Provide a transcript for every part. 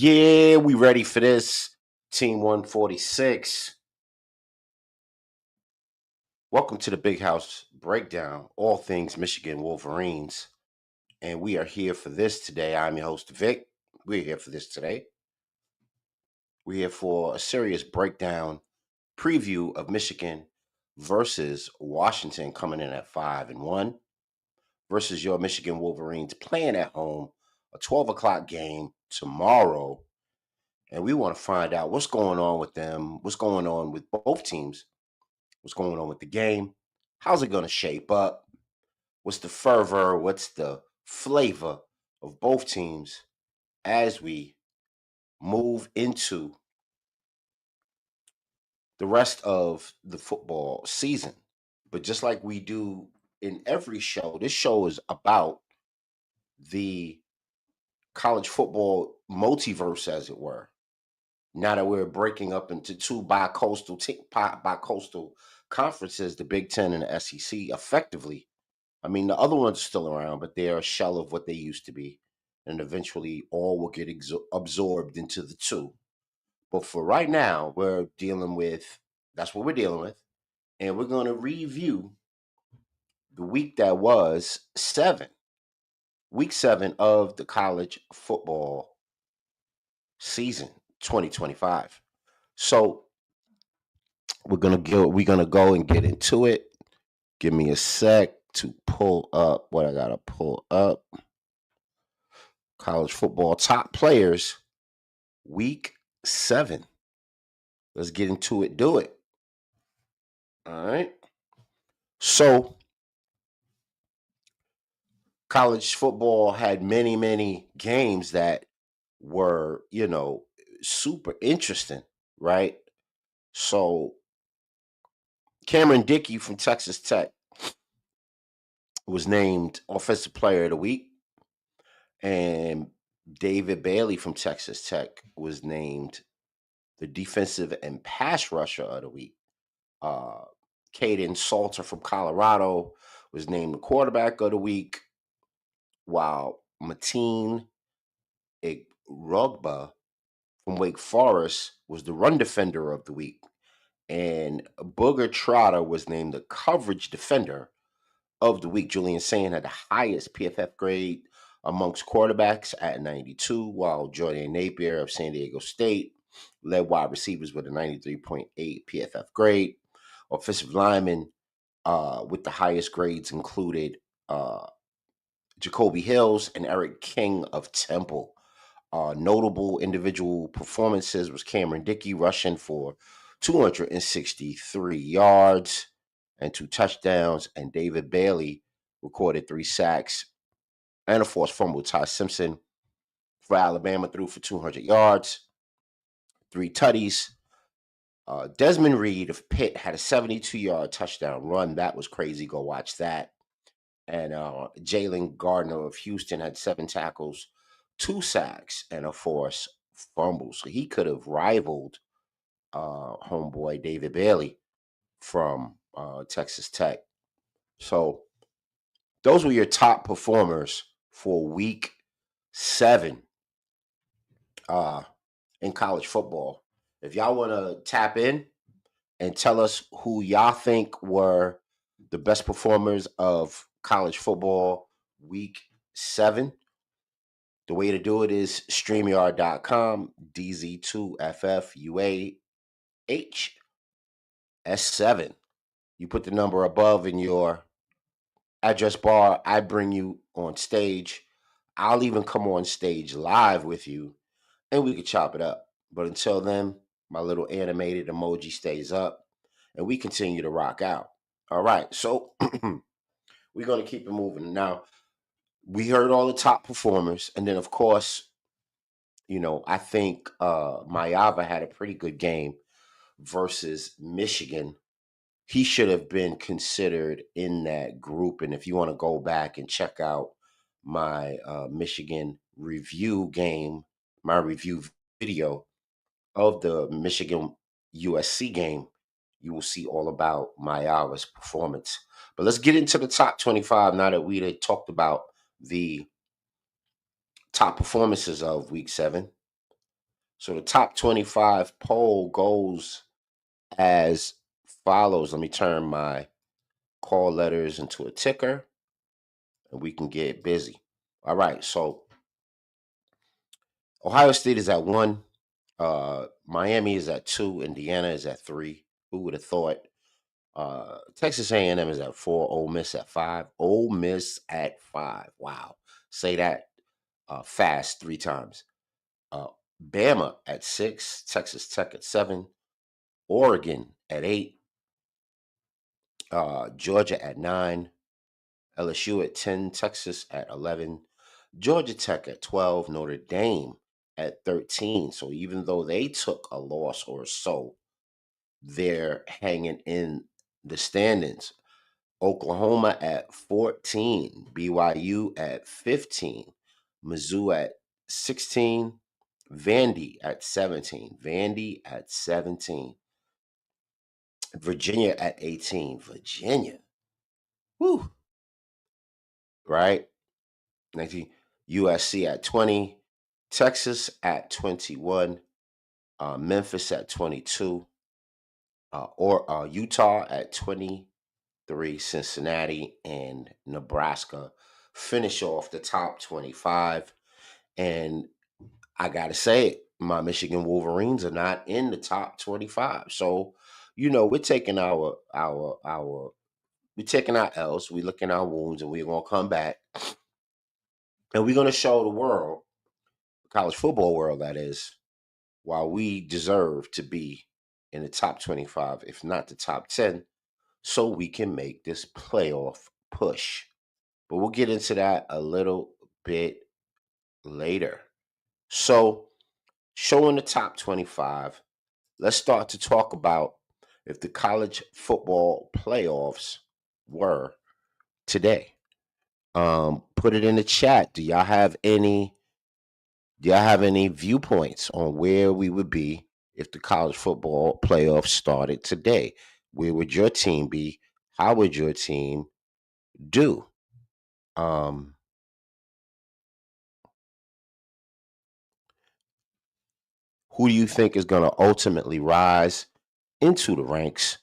Yeah, we ready for this. Team 146. Welcome to the Big House Breakdown, all things Michigan Wolverines. And we are here for this today. I'm your host, Vic. We're here for this today. We're here for a serious breakdown preview of Michigan versus Washington coming in at 5-1 versus your Michigan Wolverines playing at home, a 12 o'clock game tomorrow. And we want to find out what's going on with them, what's going on with both teams, what's going on with the game, how's it going to shape up, what's the fervor, what's the flavor of both teams as we move into the rest of the football season. But just like we do in every show, this show is about the college football multiverse, as it were. Now that we're breaking up into two bi-coastal conferences, the Big Ten and the SEC, effectively. I mean, the other ones are still around, but they're a shell of what they used to be, and eventually all will get absorbed into the two. But for right now, we're dealing with that's what we're dealing with, and we're going to review the week that was week 7 of the college football season 2025. So we're gonna go and get into it. Give me a sec to pull up what I gotta pull up. College football top players, week 7. Let's get into it. Do it. All right. So college football had many games that were, super interesting, right? So Cameron Dickey from Texas Tech was named Offensive Player of the Week, and David Bailey from Texas Tech was named the Defensive and Pass Rusher of the Week. Uh, Caden Salter from Colorado was named the Quarterback of the Week, while Mateen Igrugba from Wake Forest was the Run Defender of the Week. And Booger Trotter was named the Coverage Defender of the Week. Julian Sayin had the highest PFF grade amongst quarterbacks at 92, while Jordan Napier of San Diego State led wide receivers with a 93.8 PFF grade. Offensive linemen with the highest grades included Jacoby Hills and Eric King of Temple. Notable individual performances was Cameron Dickey rushing for 263 yards and 2 touchdowns, and David Bailey recorded 3 sacks and a forced fumble. Ty Simpson for Alabama threw for 200 yards, 3 tutties. Desmond Reed of Pitt had a 72-yard touchdown run. That was crazy. Go watch that. And Jalen Gardner of Houston had 7 tackles, 2 sacks, and a forced fumble. So he could have rivaled homeboy David Bailey from Texas Tech. So those were your top performers for week 7 in college football. If y'all want to tap in and tell us who y'all think were the best performers of college football week 7, the way to do it is StreamYard.com, DZ2FFUAHS7. You put the number above in your address bar. I bring you on stage. I'll even come on stage live with you and we can chop it up. But until then, my little animated emoji stays up and we continue to rock out. All right. So we're going to keep it moving. Now, we heard all the top performers. And then, of course, I think Mayava had a pretty good game versus Michigan. He should have been considered in that group. And if you want to go back and check out my Michigan review game, my review video of the Michigan USC game, you will see all about Mayava's performance. But let's get into the top 25 now that we had talked about the top performances of week 7. So the top 25 poll goes as follows. Let me turn my call letters into a ticker and we can get busy. All right. So Ohio State is at one. Miami is at two. Indiana is at three. Who would have thought? Texas A&M is at four. Ole Miss at five. Ole Miss at five. Wow. Say that fast three times. Uh, Bama at six. Texas Tech at seven. Oregon at eight. Georgia at nine. LSU at 10. Texas at 11. Georgia Tech at 12. Notre Dame at 13. So even though they took a loss or so, they're hanging in the standings. Oklahoma at 14, BYU at 15, Mizzou at 16, Vandy at 17, Vandy at 17, Virginia at 18, Virginia, whew, right? 19, USC at 20, Texas at 21, Memphis at 22, or Utah at 23, Cincinnati and Nebraska finish off the top 25. And I gotta say it, my Michigan Wolverines are not in the top 25. So, we're taking our we're taking our L's, we're looking our wounds, and we're gonna come back and we're gonna show the world, college football world that is, why we deserve to be in the top 25, if not the top 10, so we can make this playoff push. But we'll get into that a little bit later. So, showing the top 25, let's start to talk about if the college football playoffs were today. Put it in the chat. Do y'all have any viewpoints on where we would be if the college football playoffs started today? Where would your team be? How would your team do? Um, who do you think is going to ultimately rise into the ranks,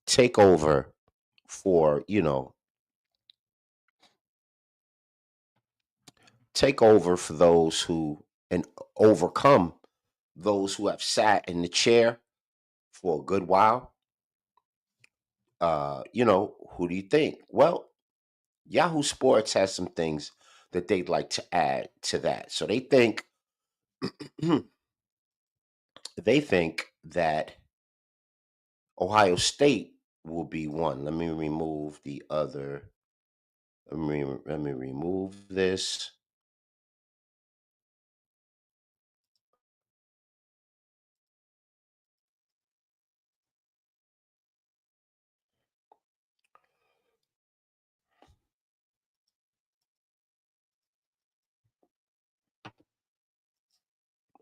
take over for, take over for those who, and overcome those who have sat in the chair for a good while? Who do you think? Well, Yahoo Sports has some things that they'd like to add to that. So they think they think that Ohio State will be one. Let me remove the other. Let me remove this.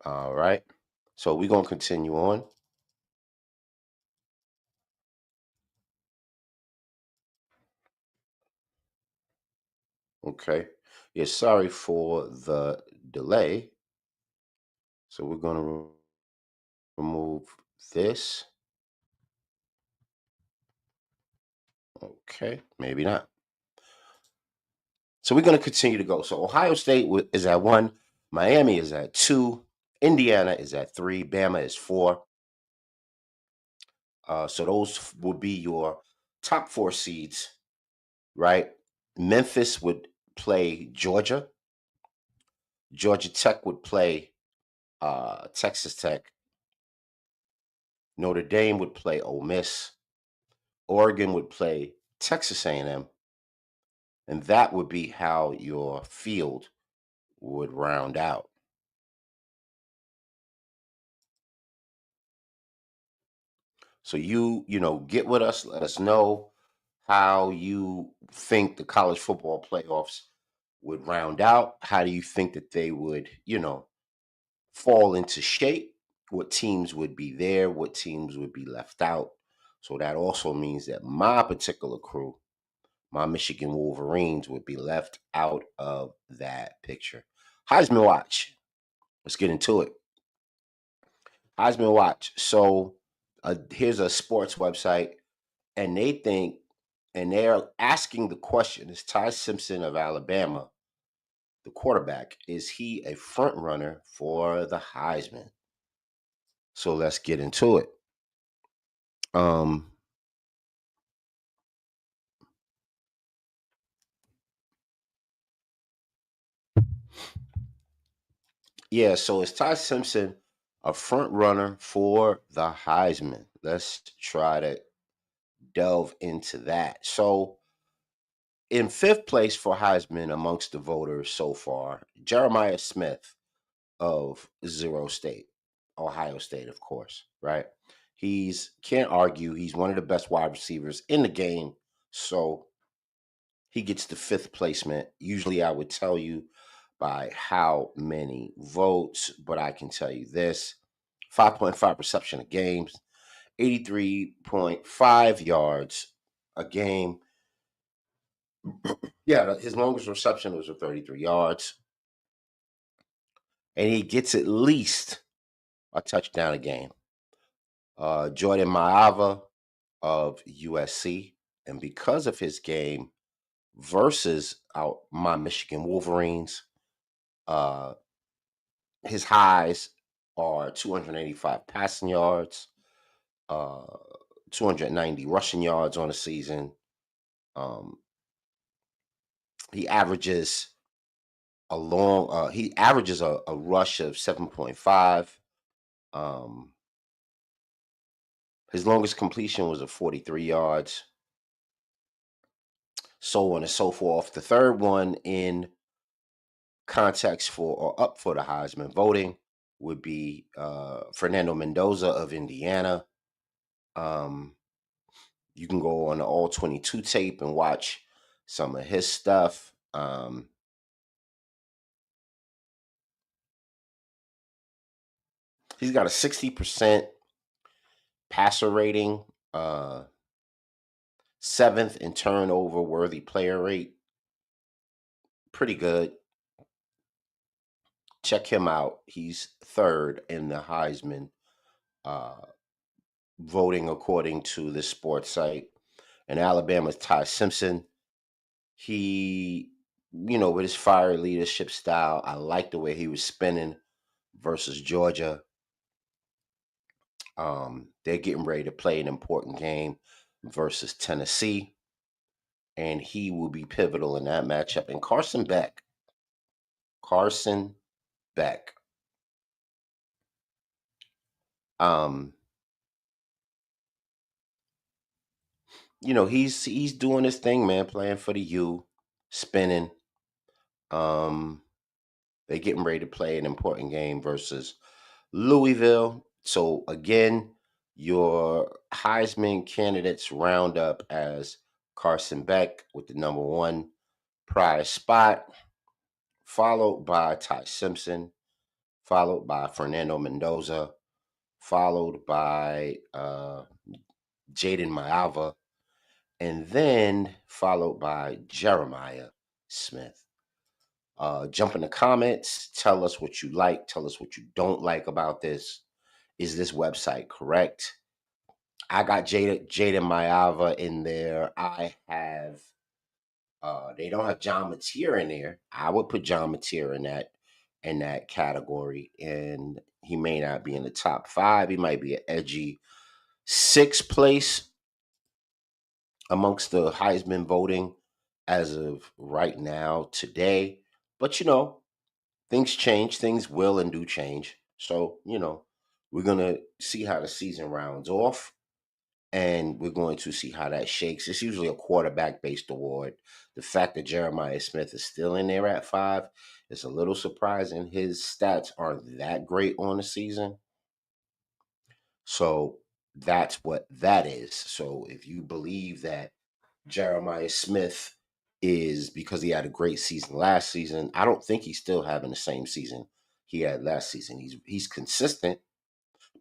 All right. So we're gonna continue on. Okay. Yeah, sorry for the delay. So we're gonna remove this. Okay, maybe not. So we're going to continue to go. So Ohio State is at one, Miami is at two, Indiana is at three, Bama is four. So those would be your top four seeds, right? Memphis would play Georgia. Georgia Tech would play Texas Tech. Notre Dame would play Ole Miss. Oregon would play Texas A&M, and that would be how your field would round out. So get with us. Let us know how you think the college football playoffs would round out. How do you think that they would, fall into shape? What teams would be there? What teams would be left out? So that also means that my particular crew, my Michigan Wolverines, would be left out of that picture. Heisman Watch. Let's get into it. Heisman Watch. So here's a sports website, and they think, and they're asking the question: is Ty Simpson of Alabama, the quarterback, is he a front runner for the Heisman? So let's get into it. Um, yeah. So is Ty Simpson a front runner for the Heisman? Let's try to delve into that. So in fifth place for Heisman amongst the voters so far, Jeremiah Smith of Zero State, Ohio State, of course, right? He's can't argue. He's one of the best wide receivers in the game. So he gets the fifth placement. Usually I would tell you by how many votes, but I can tell you this: 5.5 reception a game, 83.5 yards a game. Yeah, his longest reception was 33 yards, and he gets at least a touchdown a game. Jordan Maava of USC, and because of his game versus my Michigan Wolverines, uh, his highs are 285 passing yards, uh, 290 rushing yards on the season. Um, he averages he averages a rush of 7.5. Um, his longest completion was of 43 yards, so on and so forth. The third one in context for or up for the Heisman voting would be Fernando Mendoza of Indiana. Um, you can go on the All 22 tape and watch some of his stuff. He's got a 60% passer rating, seventh in turnover worthy player rate. Pretty good. Check him out. He's third in the Heisman uh, voting according to this sports site. And Alabama's Ty Simpson. He, with his fire leadership style, I like the way he was spinning versus Georgia. They're getting ready to play an important game versus Tennessee, and he will be pivotal in that matchup. And Carson Beck, um, he's doing his thing, man, playing for the U, spinning. Um, they're getting ready to play an important game versus Louisville. So again, your Heisman candidates round up as Carson Beck with the number one prize spot, followed by Ty Simpson, followed by Fernando Mendoza, followed by Jaden Maava, and then followed by Jeremiah Smith. Jump in the comments. Tell us what you like. Tell us what you don't like about this. Is this website correct? I got Jaden Maava in there. I have they don't have John Mateer in there. I would put John Mateer in that category, and he may not be in the top five. He might be an edgy sixth place amongst the Heisman voting as of right now today. But things change. Things will and do change. So we're gonna see how the season rounds off, and we're going to see how that shakes. It's usually a quarterback based award. The fact that Jeremiah Smith is still in there at five is a little surprising. His stats aren't that great on the season. So that's what that is. So if you believe that Jeremiah Smith is because he had a great season last season, I don't think he's still having the same season he had last season. He's consistent,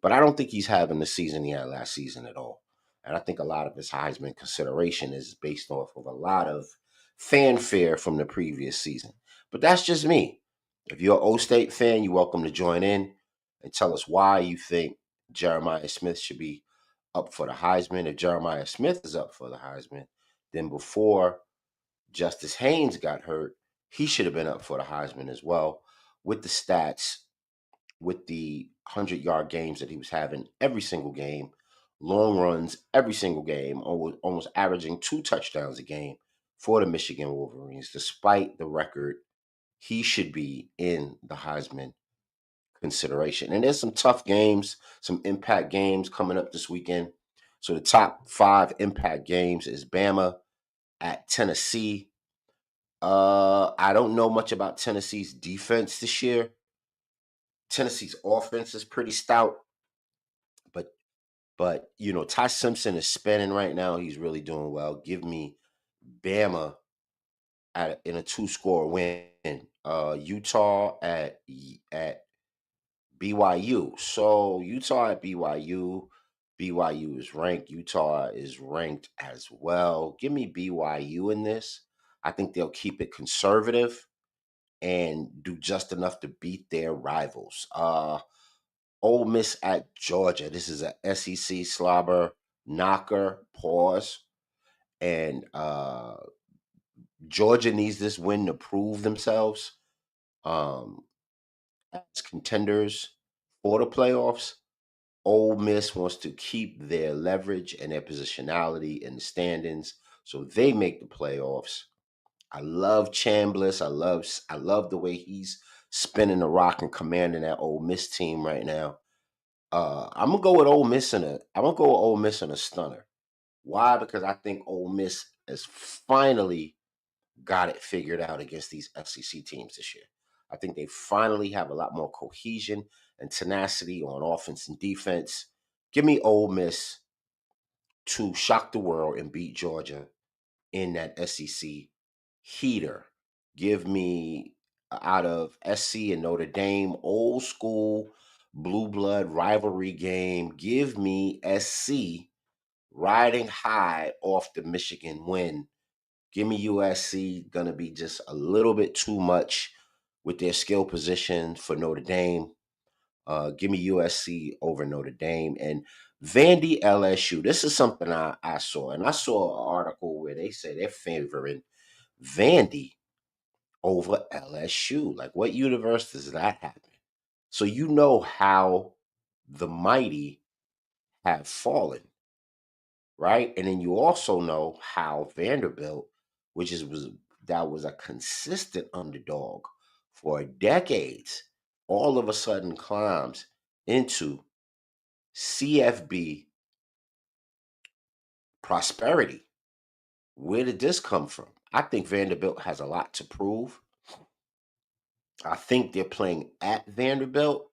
but I don't think he's having the season he had last season at all. And I think a lot of his Heisman consideration is based off of a lot of fanfare from the previous season. But that's just me. If you're an O State fan, you're welcome to join in and tell us why you think Jeremiah Smith should be up for the Heisman. If Jeremiah Smith is up for the Heisman, then before Justice Haynes got hurt, he should have been up for the Heisman as well with the stats, with the 100-yard games that he was having every single game, long runs every single game, almost averaging 2 touchdowns a game for the Michigan Wolverines. Despite the record, he should be in the Heisman consideration. And there's some tough games, some impact games coming up this weekend. So the top 5 impact games is Bama at Tennessee. I don't know much about Tennessee's defense this year. Tennessee's offense is pretty stout, but Ty Simpson is spinning right now. He's really doing well. Give me Bama in a 2-score win. Utah at BYU. So Utah at BYU. BYU is ranked. Utah is ranked as well. Give me BYU in this. I think they'll keep it conservative and do just enough to beat their rivals. Ole Miss at Georgia. This is a SEC slobber knocker. Pause. And Georgia needs this win to prove themselves um, as contenders for the playoffs. Ole Miss wants to keep their leverage and their positionality in the standings, so they make the playoffs. I love Chambliss. I love the way he's spinning the rock and commanding that Ole Miss team right now. I'm gonna go with Ole Miss in a. I'm gonna go with Ole Miss in a stunner. Why? Because I think Ole Miss has finally got it figured out against these SEC teams this year. I think they finally have a lot more cohesion and tenacity on offense and defense. Give me Ole Miss to shock the world and beat Georgia in that SEC heater. Give me out of SC and Notre Dame, old school blue blood rivalry game. Give me SC riding high off the Michigan win. Give me USC, gonna be just a little bit too much with their skill position for Notre Dame. Give me USC over Notre Dame and Vandy LSU. This is something I saw, and I saw an article where they say they're favoring Vandy over LSU. Like, what universe does that happen? So you know how the mighty have fallen, right? And then you also know how Vanderbilt, which is was that was a consistent underdog for decades, all of a sudden climbs into CFB prosperity. Where did this come from? I think Vanderbilt has a lot to prove. I think they're playing at Vanderbilt.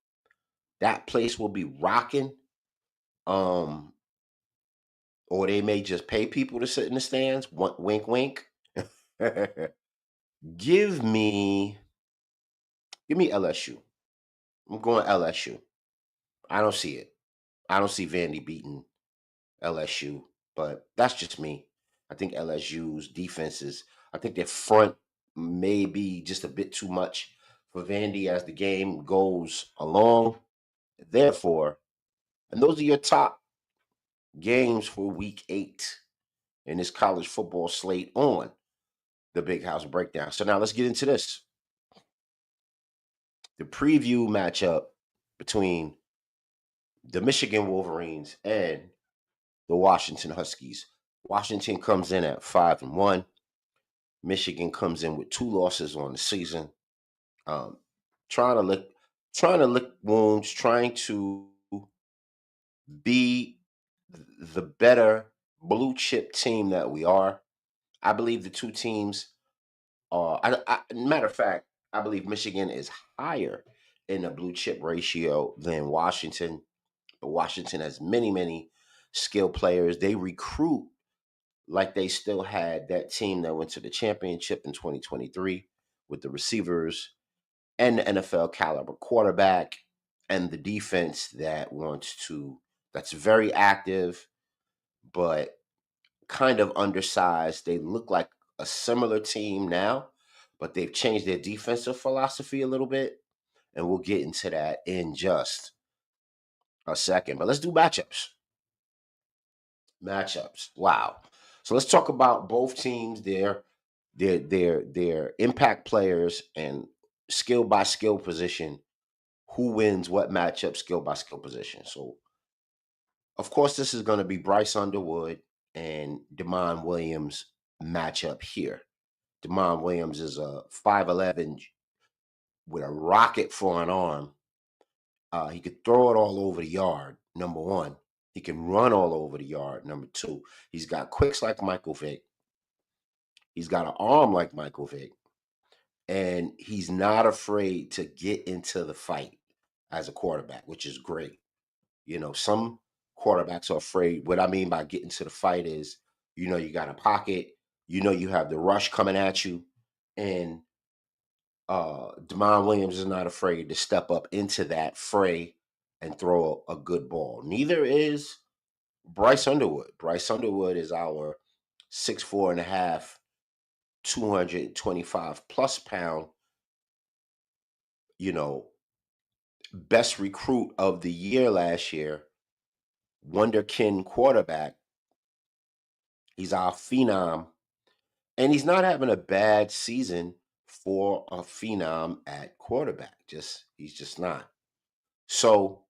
That place will be rocking. Um, or they may just pay people to sit in the stands. Wink, wink. give me, give me LSU. I'm going LSU. I don't see it. I don't see Vandy beating LSU, but that's just me. I think LSU's defenses, I think their front may be just a bit too much for Vandy as the game goes along. Therefore, and those are your top games for week 8 in this college football slate on the Big House Breakdown. So now let's get into this. The preview matchup between the Michigan Wolverines and the Washington Huskies. Washington comes in at 5-1. Michigan comes in with 2 losses on the season. Um, trying to lick, trying to lick wounds, trying to be the better blue chip team that we are. I believe the two teams are. Matter of fact, I believe Michigan is higher in the blue chip ratio than Washington. Washington has many skill players. They recruit like they still had that team that went to the championship in 2023 with the receivers and the NFL caliber quarterback and the defense that's very active but kind of undersized. They look like a similar team now, but they've changed their defensive philosophy a little bit, and we'll get into that in just a second, but let's do matchups. Matchups. Wow. So let's talk about both teams, their impact players and skill by skill position. Who wins what matchup, skill by skill position? So of course, this is going to be Bryce Underwood and Demond Williams matchup here. Demond Williams is a 5'11" with a rocket for an arm. He could throw it all over the yard, number one. He can run all over the yard, number two. He's got quicks like Michael Vick. He's got an arm like Michael Vick. And he's not afraid to get into the fight as a quarterback, which is great. Some quarterbacks are afraid. What I mean by getting to the fight is, you got a pocket, you have the rush coming at you, and Demond Williams is not afraid to step up into that fray and throw a good ball. Neither is Bryce Underwood. Bryce Underwood is our 6'4" and a half, 225 plus pound, you know, best recruit of the year last year, Wonderkin quarterback. He's our phenom, and he's not having a bad season for a phenom at quarterback. He's just not. So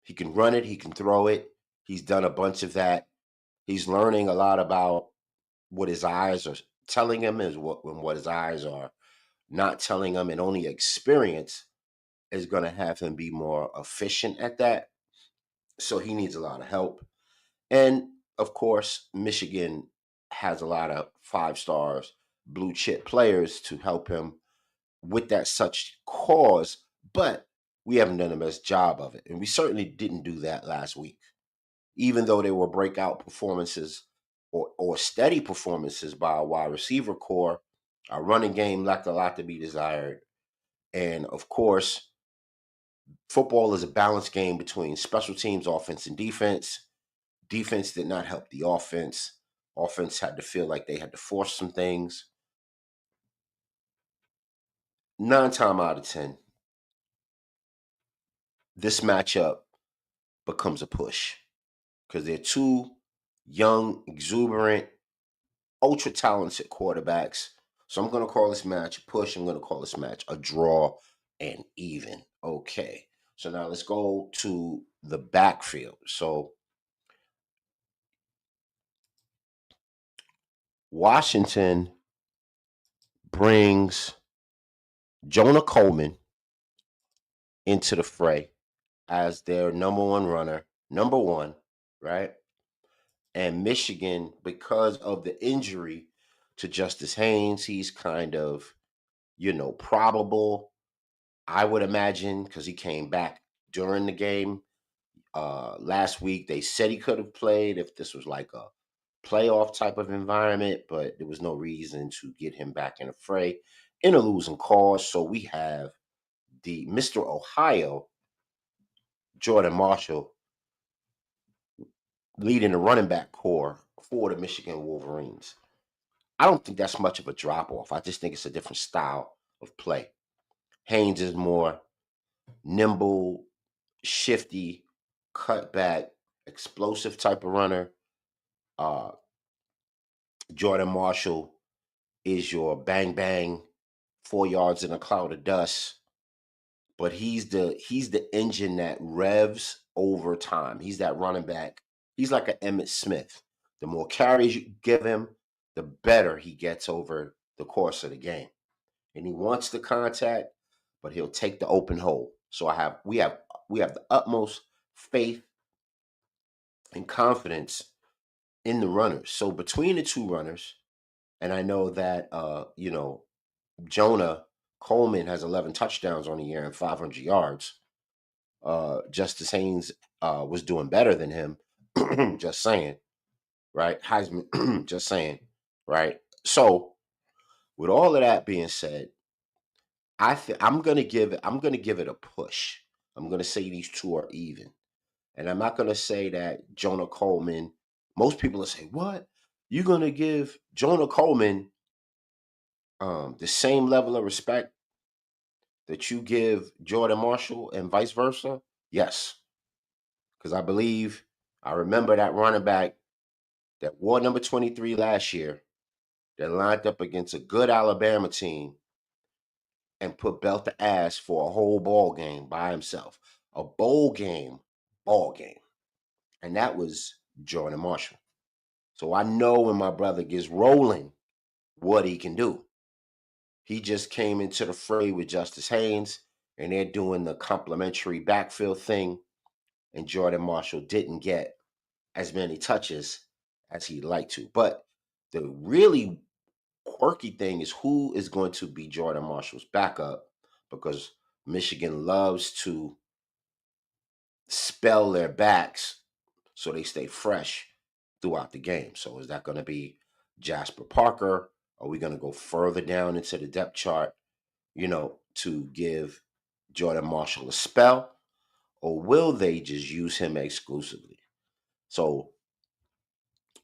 he can run it, he can throw it. He's done a bunch of that. He's learning a lot about what his eyes are telling him is what his eyes are not telling him, and only experience is going to have him be more efficient at that. So he needs a lot of help. And of course, Michigan has a lot of 5 stars, blue chip players to help him with that such cause, but we haven't done the best job of it. And we certainly didn't do that last week, even though there were breakout performances or steady performances by our wide receiver core. Our running game left a lot to be desired. And of course, football is a balanced game between special teams, offense, and defense. Defense did not help the offense. Offense had to feel like they had to force some things. 9 times out of 10, this matchup becomes a push because they're two young, exuberant, ultra talented quarterbacks. So I'm going to call this match a push. I'm going to call this match a draw and even. Okay. So now let's go to the backfield. So Washington brings Jonah Coleman into the fray as their number one runner, number one, right? And Michigan, because of the injury to Justice Haynes, he's kind of, probable, I would imagine, because he came back during the game. Last week, they said he could have played if this was like a playoff type of environment, but there was no reason to get him back in a fray in a losing cause. So we have the Mr. Ohio, Jordan Marshall, leading the running back core for the Michigan Wolverines. I don't think that's much of a drop off. I just think it's a different style of play. Haynes is more nimble, shifty, cutback, explosive type of runner. Uh, Jordan Marshall is your bang bang, 4 yards in a cloud of dust. But he's the engine that revs over time. He's that running back. He's like an Emmett Smith. The more carries you give him, the better he gets over the course of the game. And he wants the contact, but he'll take the open hole. So we have the utmost faith and confidence in the runners. So between the two runners, and I know that Jonah Coleman has 11 touchdowns on the year and 500 yards. Justice Haynes was doing better than him. Just saying, right? Heisman, just saying, right? So, with all of that being said, I'm gonna give it a push. I'm gonna say these two are even, and I'm not gonna say that Jonah Coleman. Most people will say, "What? You're gonna give Jonah Coleman the same level of respect that you give Jordan Marshall and vice versa?" Yes, because I remember that running back that wore number 23 last year that lined up against a good Alabama team and put belt to ass for a whole ball game by himself. A bowl game, ball game. And that was Jordan Marshall. So I know when my brother gets rolling what he can do. He just came into the fray with Justice Haynes, and they're doing the complimentary backfield thing. And Jordan Marshall didn't get as many touches as he'd like to. But the really quirky thing is who is going to be Jordan Marshall's backup, because Michigan loves to spell their backs so they stay fresh throughout the game. So is that going to be Jasper Parker? Are we going to go further down into the depth chart, to give Jordan Marshall a spell? Or will they just use him exclusively? So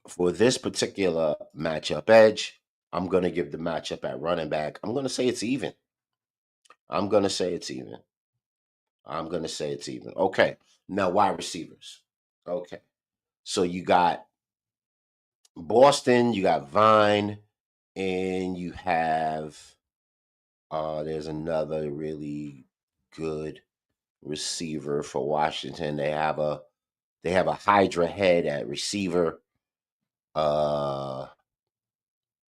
for this particular matchup edge, I'm going to give the matchup at running back. I'm going to say it's even. I'm going to say it's even. I'm going to say it's even. Okay. Now, wide receivers. Okay. So you got Boston, you got Vine, and you have there's another really good receiver for Washington. They have a Hydra head at receiver, uh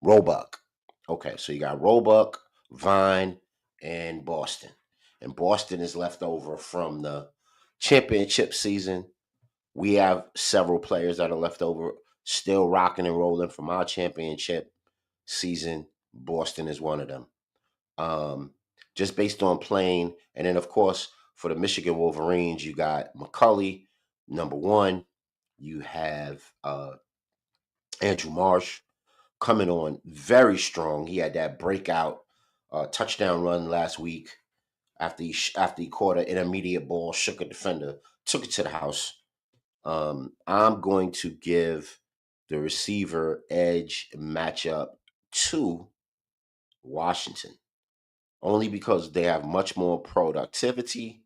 Roebuck. Okay, so you got Roebuck, Vine, and Boston. And Boston is left over from the championship season. We have several players that are left over still rocking and rolling from our championship season. Boston is one of them. Um, just based on playing. And then, of course, for the Michigan Wolverines, you got McCulley, number one. You have Andrew Marsh coming on very strong. He had that breakout touchdown run last week after he caught an intermediate ball, shook a defender, took it to the house. I'm going to give the receiver edge matchup to Washington, only because they have much more productivity.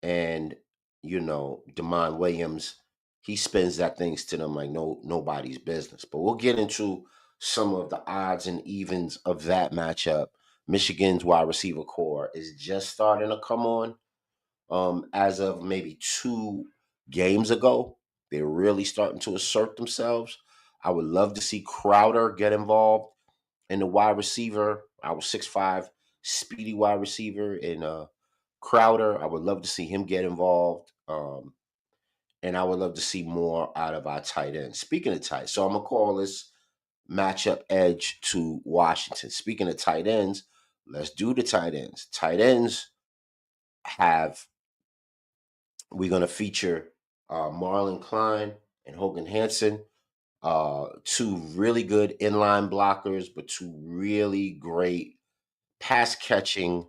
And Demond Williams, he spins that things to them like nobody's business. But we'll get into some of the odds and evens of that matchup. Michigan's wide receiver core is just starting to come on. As of maybe 2 games ago, they're really starting to assert themselves. I would love to see Crowder get involved in the wide receiver. Our 6'5" speedy wide receiver in Crowder. I would love to see him get involved. And I would love to see more out of our tight end. Speaking of tight, so I'm gonna call this matchup edge to Washington. Speaking of tight ends, let's do the tight ends. Tight ends have we're gonna feature Marlon Klein and Hogan Hansen, two really good inline blockers, but two really great pass catching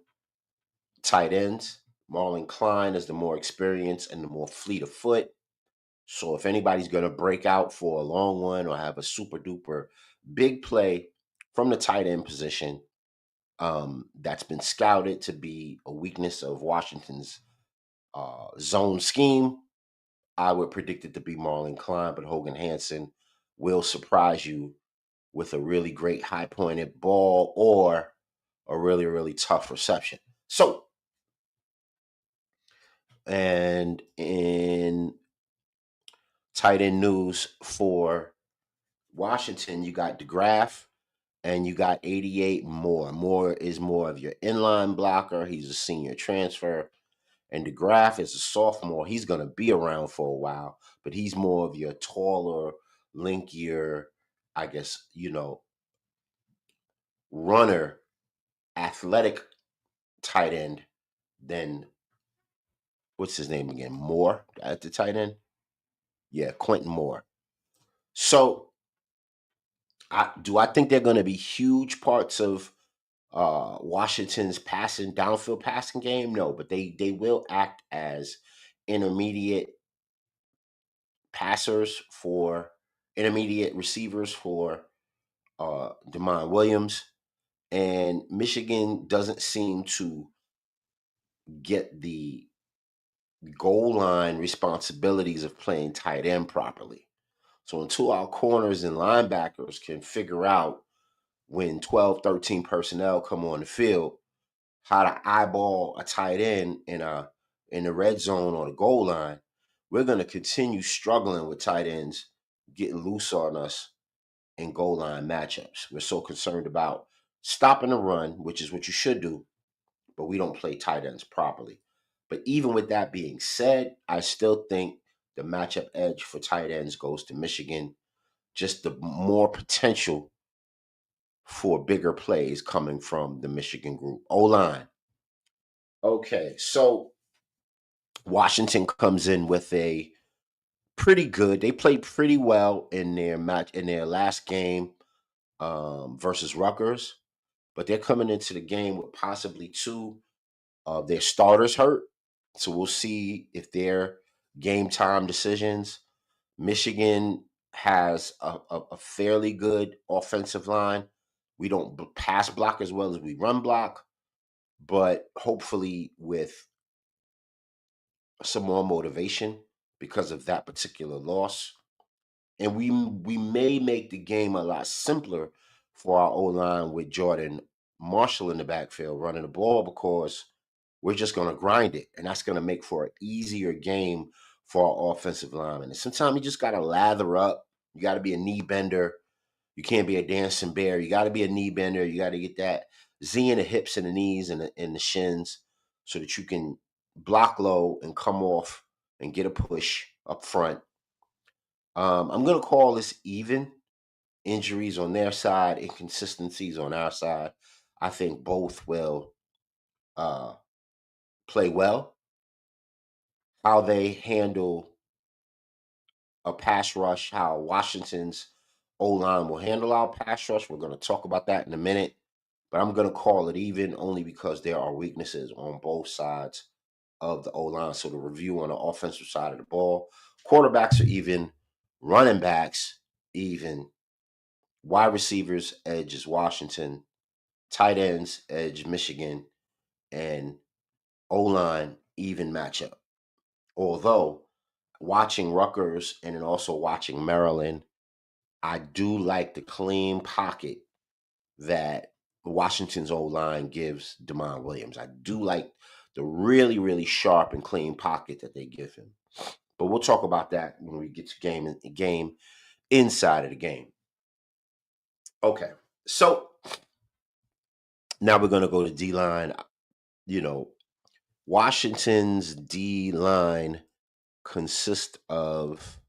tight ends. Marlon Klein is the more experienced and the more fleet of foot. So if anybody's going to break out for a long one or have a super duper big play from the tight end position, that's been scouted to be a weakness of Washington's zone scheme, I would predict it to be Marlon Klein, but Hogan Hansen will surprise you with a really great high pointed ball or a really, really tough reception. So, and in tight end news for Washington, you got DeGraff and you got 88 Moore. Moore is more of your inline blocker. He's a senior transfer. And DeGraff is a sophomore. He's going to be around for a while, but he's more of your taller, linkier, I guess, runner, athletic tight end than what's his name again? Moore at the tight end? Yeah, Quentin Moore. So I think they're going to be huge parts of Washington's downfield passing game? No, but they will act as intermediate passers for intermediate receivers for Demond Williams. And Michigan doesn't seem to get the goal line responsibilities of playing tight end properly. So until our corners and linebackers can figure out when 12, 13 personnel come on the field, how to eyeball a tight end in the red zone or the goal line, we're going to continue struggling with tight ends getting loose on us in goal line matchups. We're so concerned about stopping the run, which is what you should do, but we don't play tight ends properly. But even with that being said, I still think the matchup edge for tight ends goes to Michigan. Just the more potential for bigger plays coming from the Michigan group. O line. Okay, so Washington comes in with a pretty good. They played pretty well in their last game versus Rutgers, but they're coming into the game with possibly two of their starters hurt. So we'll see if their game time decisions. Michigan has a fairly good offensive line. We don't pass block as well as we run block, but hopefully with some more motivation because of that particular loss. And we may make the game a lot simpler for our O line with Jordan Marshall in the backfield running the ball because we're just going to grind it, and that's going to make for an easier game for our offensive linemen. And sometimes you just got to lather up. You got to be a knee bender. You can't be a dancing bear. You got to be a knee bender. You got to get that Z in the hips and the knees and the shins so that you can block low and come off and get a push up front. I'm going to call this even. Injuries on their side, inconsistencies on our side. I think both will uh, play well. How they handle a pass rush, how Washington's O line will handle our pass rush. We're going to talk about that in a minute. But I'm going to call it even only because there are weaknesses on both sides of the O line. So the review on the offensive side of the ball, quarterbacks are even, running backs even, wide receivers edge is Washington, tight ends edge Michigan, and O line even matchup. Although watching Rutgers and then also watching Maryland, I do like the clean pocket that Washington's O line gives Demond Williams. I do like the really, really sharp and clean pocket that they give him. But we'll talk about that when we get to game inside of the game. Okay, so now we're gonna go to D line. You know, Washington's D line consists of.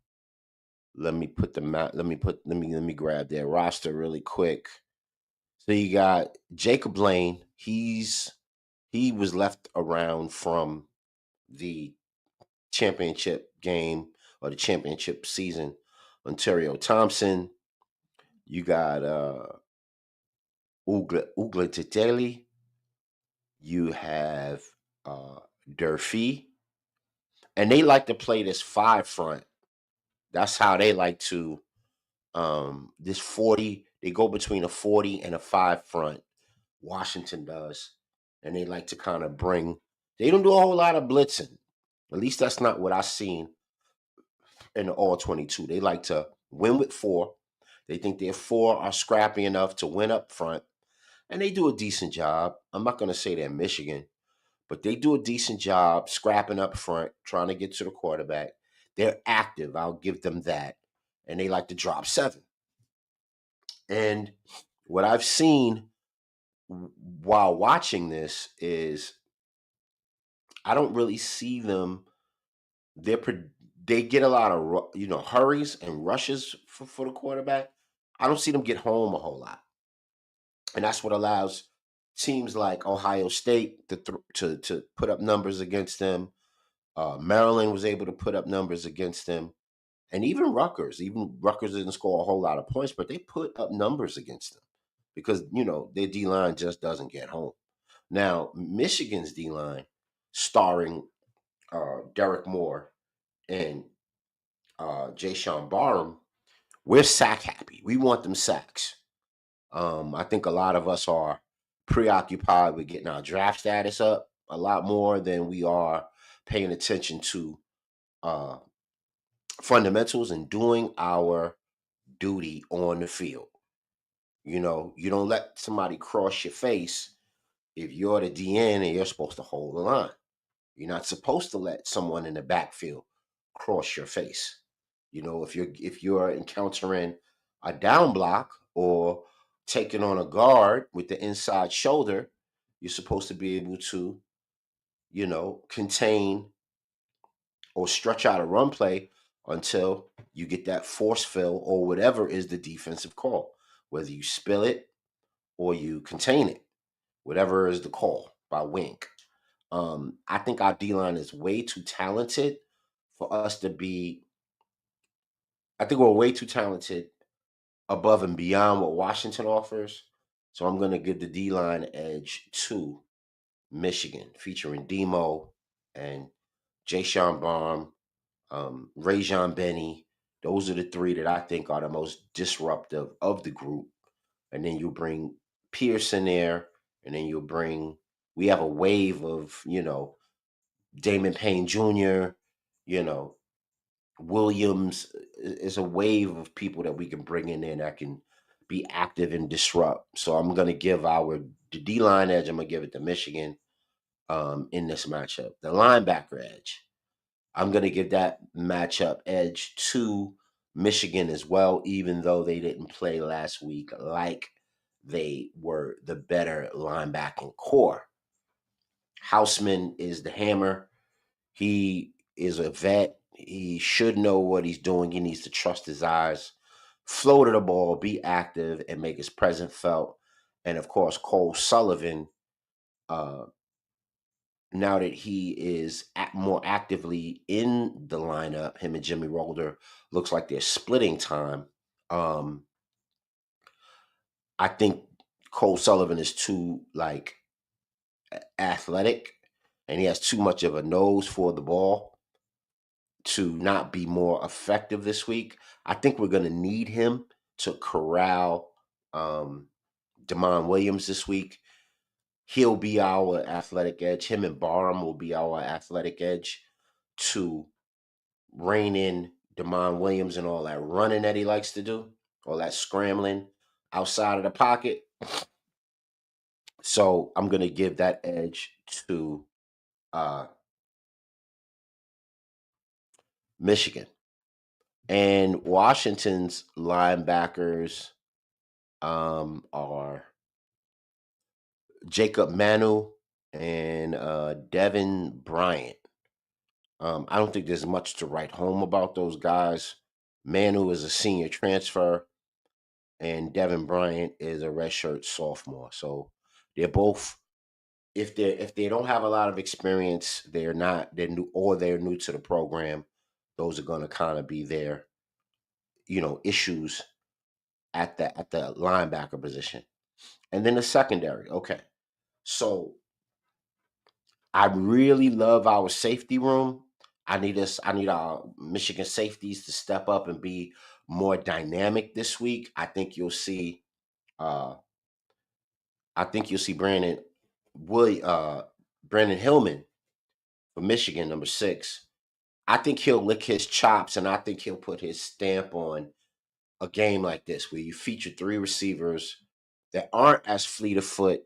Let me put the map. Let me grab their roster really quick. So you got Jacob Lane. He was left around from the championship game or the championship season. Ontario Thompson. You got Ugla Teteli. You have Durfee. And they like to play this five front. That's how they like to this 40. They go between a 40 and a five front. Washington does. And they like to kind of they don't do a whole lot of blitzing. At least that's not what I've seen in the all 22. They like to win with four. They think their four are scrappy enough to win up front. And they do a decent job. I'm not going to say they're Michigan, but they do a decent job scrapping up front, trying to get to the quarterback. They're active. I'll give them that. And they like to drop seven. And what I've seen while watching this is I don't really see them. They get a lot of hurries and rushes for the quarterback. I don't see them get home a whole lot, and that's what allows teams like Ohio State to put up numbers against them. Maryland was able to put up numbers against them, and even Rutgers. Even Rutgers didn't score a whole lot of points, but they put up numbers against them because their D line just doesn't get home. Now Michigan's D line, starring Derek Moore and Jay Sean Barham, we're sack happy. We want them sacks. I think a lot of us are preoccupied with getting our draft status up a lot more than we are paying attention to uh, fundamentals and doing our duty on the field. You don't let somebody cross your face if you're the DN and you're supposed to hold the line. You're not supposed to let someone in the backfield cross your face. If you're encountering a down block or taking on a guard with the inside shoulder, you're supposed to be able to, contain or stretch out a run play until you get that force fill or whatever is the defensive call, whether you spill it or you contain it, whatever is the call by Wink. I think our D line is way too talented for us to be. I think we're way too talented above and beyond what Washington offers. So I'm going to give the D line edge to Michigan, featuring Demo and Jay Sean Baum, Rajon Benny. Those are the three that I think are the most disruptive of the group. And then you bring Pierce in there, and then we have a wave of, Damon Payne Jr., you know, Williams is a wave of people that we can bring in there that can be active and disrupt. So I'm gonna give the D line edge. I'm gonna give it to Michigan in this matchup. The linebacker edge. I'm gonna give that matchup edge to Michigan as well, even though they didn't play last week like they were the better linebacking core. Houseman is the hammer. He is a vet. He should know what he's doing. He needs to trust his eyes, flow to the ball, be active, and make his presence felt. And of course, Cole Sullivan, uh, now that he is more actively in the lineup, him and Jimmy Rolder, looks like they're splitting time. Um, I think Cole Sullivan is too athletic, and he has too much of a nose for the ball to not be more effective this week. I think we're going to need him to corral um, Damon Williams this week. He'll be our athletic edge. Him and Barham will be our athletic edge to rein in Damon Williams and all that running that he likes to do, all that scrambling outside of the pocket. So I'm going to give that edge to uh, Michigan. And Washington's linebackers are Jacob Manu and Devin Bryant. I don't think there's much to write home about those guys. Manu is a senior transfer, and Devin Bryant is a redshirt sophomore. So they're both, if they don't have a lot of experience, they're new, or they're new to the program. Those are going to kind of be their issues at the linebacker position. And then the secondary. Okay, so I really love our safety room. I need our Michigan safeties to step up and be more dynamic this week. Uh I think you'll see Brandon Hillman for Michigan, number 6. I think he'll lick his chops, and I think he'll put his stamp on a game like this where you feature 3 receivers that aren't as fleet of foot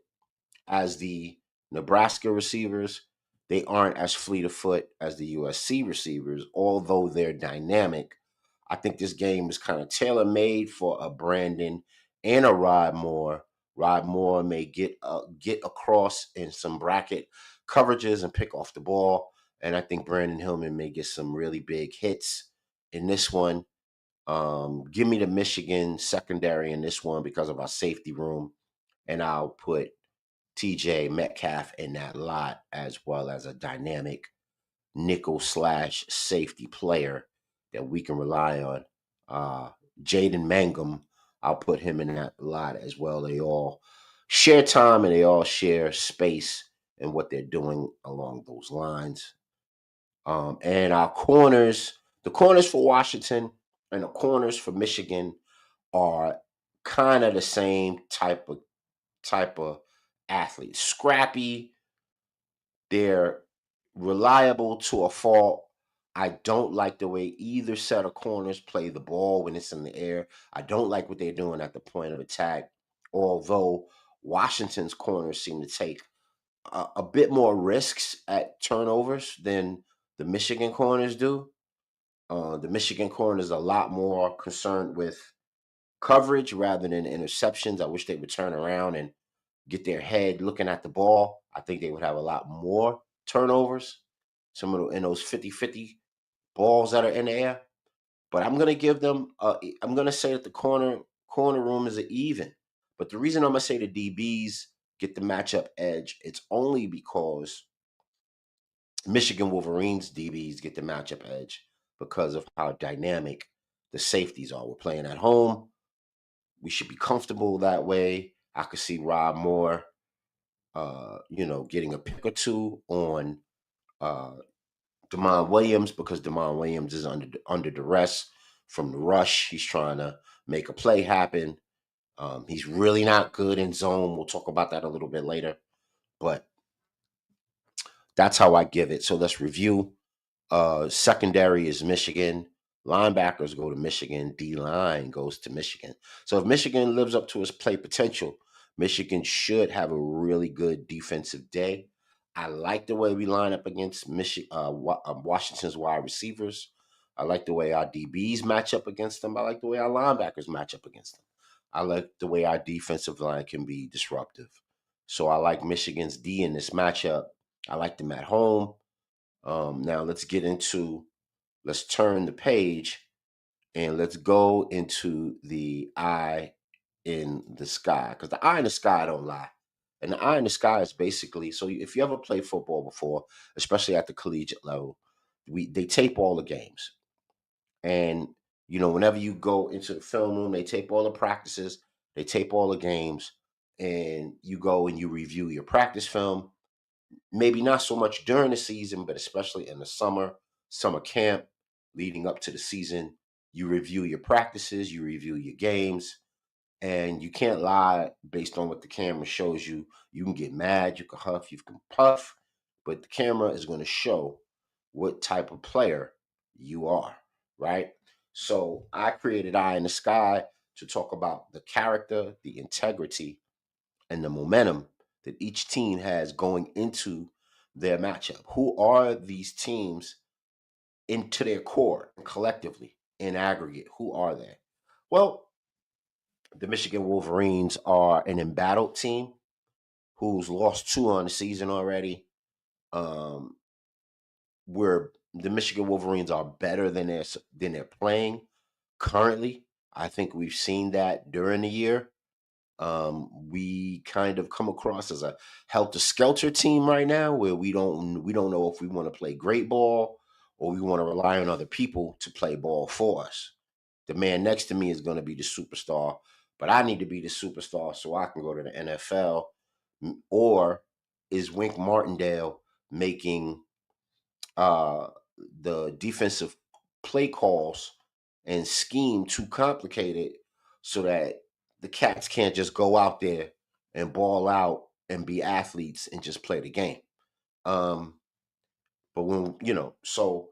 as the Nebraska receivers. They aren't as fleet of foot as the USC receivers, although they're dynamic. I think this game is kind of tailor made for a Brandon and a Rod Moore. Rod Moore may get across in some bracket coverages and pick off the ball, and I think Brandon Hillman may get some really big hits in this one. Give me the Michigan secondary in this one because of our safety room, and I'll put TJ Metcalf in that lot, as well as a dynamic nickel slash safety player that we can rely on. Uh, Jaden Mangum, I'll put him in that lot as well. They all share time and they all share space in what they're doing along those lines. And our corners, the corners for Washington and the corners for Michigan are kind of the same type of athletes. Scrappy, they're reliable to a fault. I don't like the way either set of corners play the ball when it's in the air. I don't like what they're doing at the point of attack. Although Washington's corners seem to take a bit more risks at turnovers than the Michigan corners do. The Michigan corners are a lot more concerned with coverage rather than interceptions. I wish they would turn around and get their head looking at the ball. I think they would have a lot more turnovers. Some of in those 50-50 balls that are in the air. But I'm gonna give them. I'm gonna say that the corner room is an even. But the reason I'm gonna say the DBs get the matchup edge, it's only because Michigan Wolverines DBs get the matchup edge because of how dynamic the safeties are. We're playing at home. We should be comfortable that way. I could see Rob Moore, getting a pick or two on uh, Damon Williams because Damon Williams is under duress from the rush. He's trying to make a play happen. He's really not good in zone. We'll talk about that a little bit later, but that's how I give it. So let's review. Secondary is Michigan. Linebackers go to Michigan. D line goes to Michigan. So if Michigan lives up to its play potential, Michigan should have a really good defensive day. I like the way we line up against Washington's wide receivers. I like the way our DBs match up against them. I like the way our linebackers match up against them. I like the way our defensive line can be disruptive. So I like Michigan's D in this matchup. I like them at home. Now let's turn the page and let's go into the eye in the sky because the eye in the sky don't lie. And the eye in the sky is basically so if you ever played football before, especially at the collegiate level, they tape all the games. And whenever you go into the film room, they tape all the practices, they tape all the games, and you go and you review your practice film. Maybe not so much during the season, but especially in the summer camp leading up to the season. You review your practices, you review your games, and you can't lie based on what the camera shows you. You can get mad, you can huff, you can puff, but the camera is going to show what type of player you are, right? So I created Eye in the Sky to talk about the character, the integrity, and the momentum that each team has going into their matchup. Who are these teams into their core collectively in aggregate? Who are they? Well, the Michigan Wolverines are an embattled team who's lost two on the season already. Um, where the Michigan Wolverines are better than they're playing currently. I think we've seen that during the year. We kind of come across as a helter skelter team right now, where we don't know if we want to play great ball or we want to rely on other people to play ball for us. The man next to me is going to be the superstar, but I need to be the superstar so I can go to the NFL. Or is Wink Martindale making uh, the defensive play calls and scheme too complicated so that the cats can't just go out there and ball out and be athletes and just play the game. Um, but so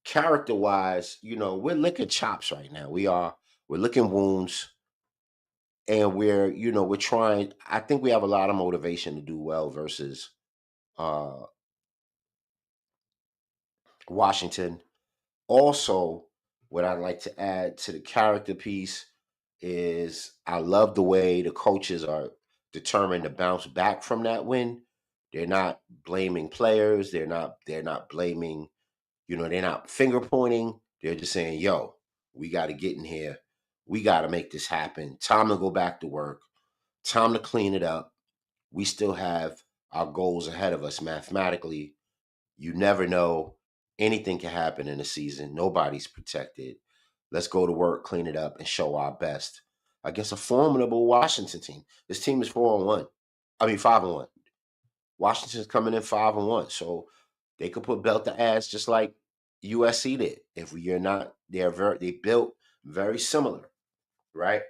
character wise, we're licking chops right now. We're licking wounds and we're trying. I think we have a lot of motivation to do well versus uh Washington. Also, what I'd like to add to the character piece is I love the way the coaches are determined to bounce back from that win. They're not blaming players. They're not blaming, they're not finger pointing. They're just saying, yo, we got to get in here. We got to make this happen. Time to go back to work. Time to clean it up. We still have our goals ahead of us mathematically. You never know. Anything can happen in a season. Nobody's protected. Let's go to work, clean it up, and show our best against a formidable Washington team. This team is 4-1. I mean 5-1. Washington's coming in 5-1. So they could put belt to ass just like USC did. If you're not, they built very similar, right?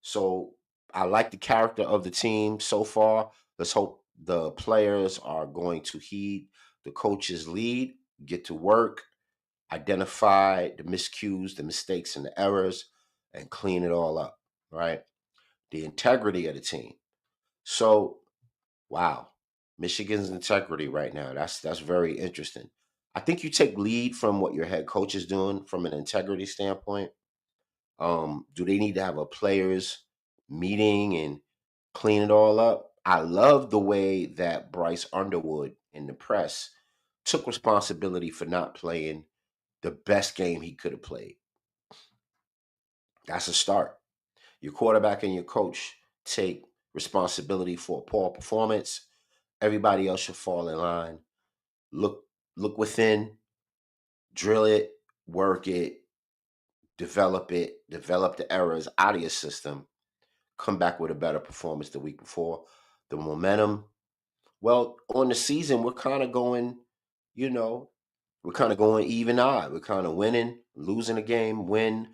So I like the character of the team so far. Let's hope the players are going to heed The coaches lead, get to work, identify the miscues, the mistakes, and the errors, and clean it all up, right? The integrity of the team. So, wow, Michigan's integrity right now. That's very interesting. I think you take lead from what your head coach is doing from an integrity standpoint. Do they need to have a players meeting and clean it all up? I love the way that Bryce Underwood in the press took responsibility for not playing the best game he could have played. That's a start. Your quarterback and your coach take responsibility for a poor performance. Everybody else should fall in line. Look, look within, drill it, work it, develop the errors out of your system, come back with a better performance the week before. The momentum, well, on the season, we're kind of going, you know, we're kind of going even odd. We're kind of winning, losing a game, win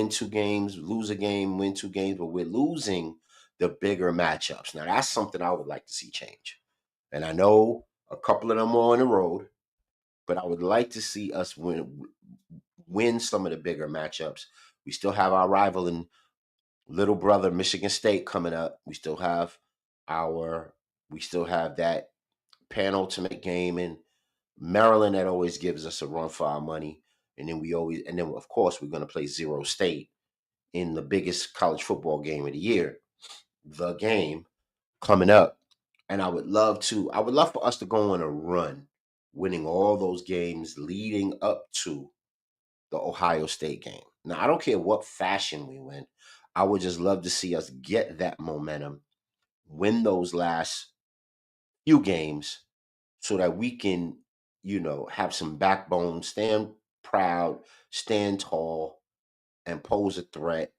two games, lose a game, win two games, but we're losing the bigger matchups. Now, that's something I would like to see change. And I know a couple of them are on the road, but I would like to see us win some of the bigger matchups. We still have our rival in little brother Michigan State coming up. Our we still have that penultimate game in Maryland that always gives us a run for our money. And then of course we're going to play Zero State in the biggest college football game of the year, the game coming up. And I would love for us to go on a run, winning all those games leading up to the Ohio State game. Now, I don't care what fashion we win. I would just love to see us get that momentum, win those last few games so that we can, have some backbone, stand proud, stand tall, and pose a threat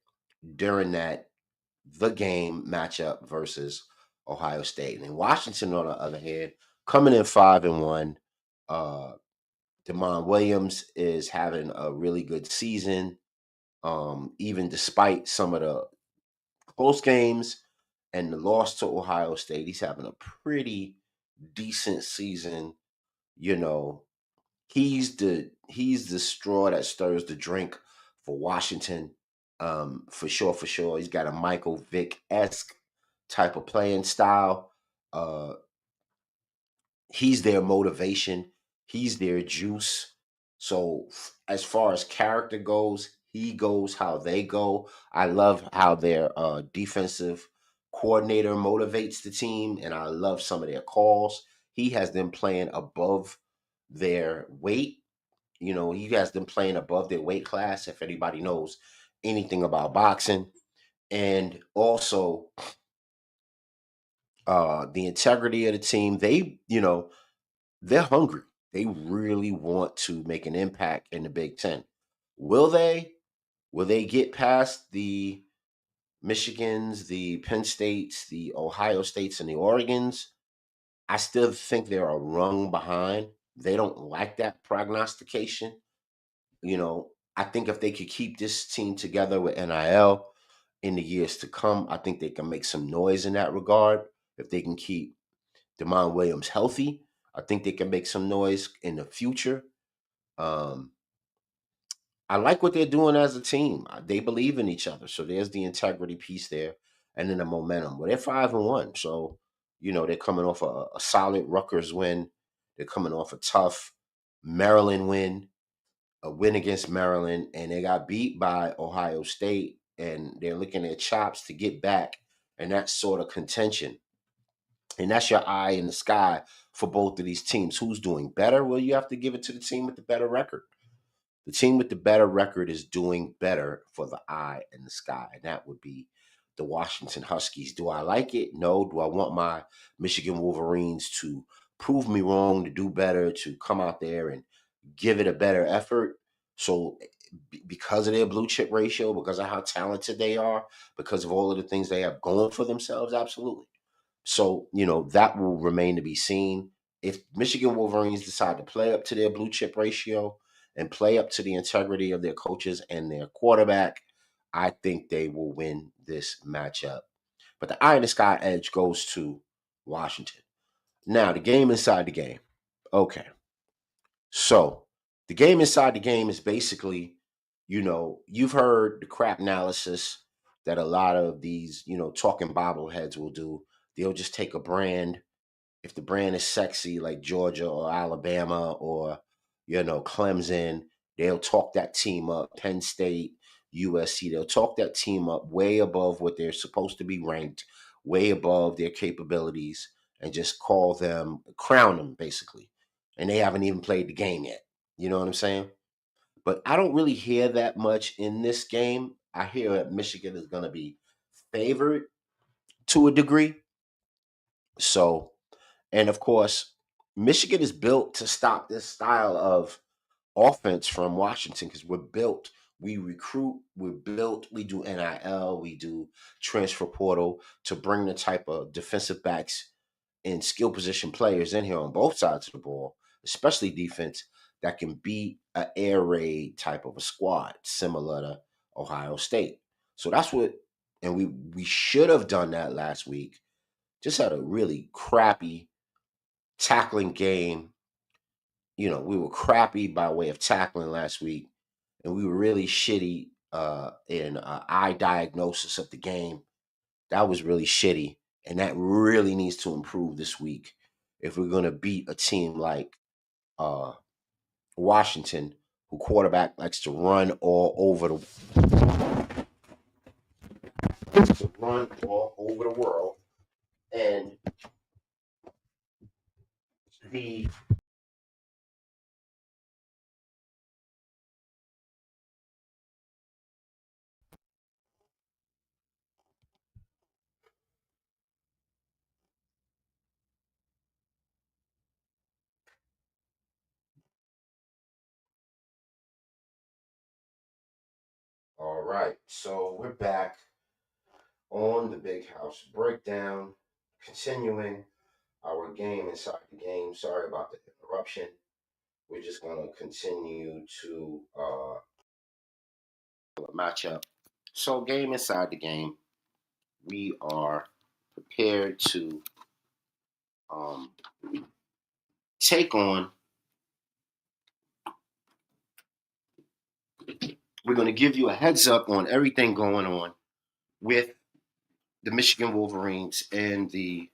during the game matchup versus Ohio State. And Washington, on the other hand, coming in 5-1. Demond Williams is having a really good season. Even despite some of the close games and the loss to Ohio State, he's having a pretty decent season. You know, he's the straw that stirs the drink for Washington. For sure, for sure. He's got a Michael Vick esque type of playing style. Uh, he's their motivation. He's their juice. So as far as character goes, he goes how they go. I love how their defensive coordinator motivates the team, and I love some of their calls. He has them playing above their weight. He has them playing above their weight class. If anybody knows anything about boxing, and also the integrity of the team, they're hungry. They really want to make an impact in the Big Ten. Will they? Will they get past the Michigans, the Penn States, the Ohio States, and the Oregons? I still think they're a rung behind. They don't like that prognostication. I think if they could keep this team together with NIL in the years to come, I think they can make some noise in that regard. If they can keep Demond Williams healthy, I think they can make some noise in the future. Um, I like what they're doing as a team. They believe in each other, so there's the integrity piece there, and then the momentum. Well, they're 5-1, so they're coming off a solid Rutgers win. They're coming off a tough Maryland win, a win against Maryland, and they got beat by Ohio State, and they're licking their chops to get back, and that's sort of contention. And that's your eye in the sky for both of these teams. Who's doing better? Well, you have to give it to the team with the better record. The team with the better record is doing better for the eye in the sky, and that would be the Washington Huskies. Do I like it? No. Do I want my Michigan Wolverines to prove me wrong, to do better, to come out there and give it a better effort? So, because of their blue chip ratio, because of how talented they are, because of all of the things they have going for themselves, absolutely. So, that will remain to be seen. If Michigan Wolverines decide to play up to their blue chip ratio and play up to the integrity of their coaches and their quarterback, I think they will win this matchup. But the eye in the sky edge goes to Washington. Now, the game inside the game. Okay. So the game inside the game is basically, you've heard the crap analysis that a lot of these, talking bobbleheads will do. They'll just take a brand. If the brand is sexy, like Georgia or Alabama or, Clemson, they'll talk that team up. Penn State, USC, they'll talk that team up way above what they're supposed to be ranked, way above their capabilities, and just crown them basically. And they haven't even played the game yet. You know what I'm saying? But I don't really hear that much in this game. I hear that Michigan is going to be favored to a degree. So, and of course, Michigan is built to stop this style of offense from Washington because we recruit, we're built, we do NIL, we do transfer portal to bring the type of defensive backs and skill position players in here on both sides of the ball, especially defense, that can beat an air raid type of a squad similar to Ohio State. So that's what, and we should have done that last week. Just had a really crappy tackling game. We were crappy by way of tackling last week, and we were really shitty in eye diagnosis of the game. That was really shitty, and that really needs to improve this week if we're going to beat a team like uh, Washington, who quarterback likes to run all over the world, and the all right. So we're back on the Big House Breakdown, continuing our game inside the game. Sorry about the interruption. We're just going to continue to match up. So, game inside the game, we are prepared to um, take on. We're going to give you a heads up on everything going on with the Michigan Wolverines and the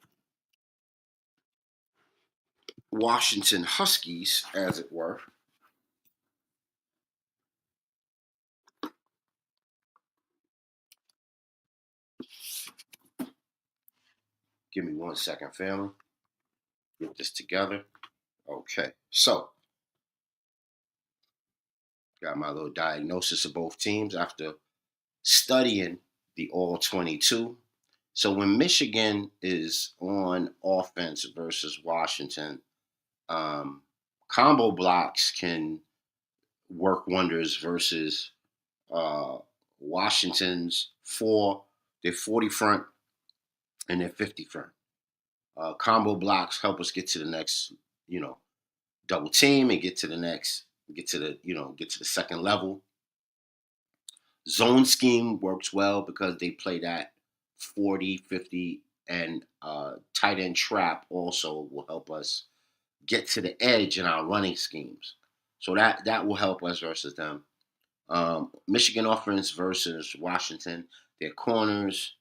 Washington Huskies, as it were. Give me 1 second, family. Get this together. Okay, so got my little diagnosis of both teams after studying the all 22. So when Michigan is on offense versus Washington, um, combo blocks can work wonders versus uh, Washington's their 40 front and their 50 front. Combo blocks help us get to the next, you know, double team and get to the second level. Zone scheme works well because they play that 40, 50, and tight end trap also will help us get to the edge in our running schemes. So that will help us versus them. Michigan offense versus Washington, their corners.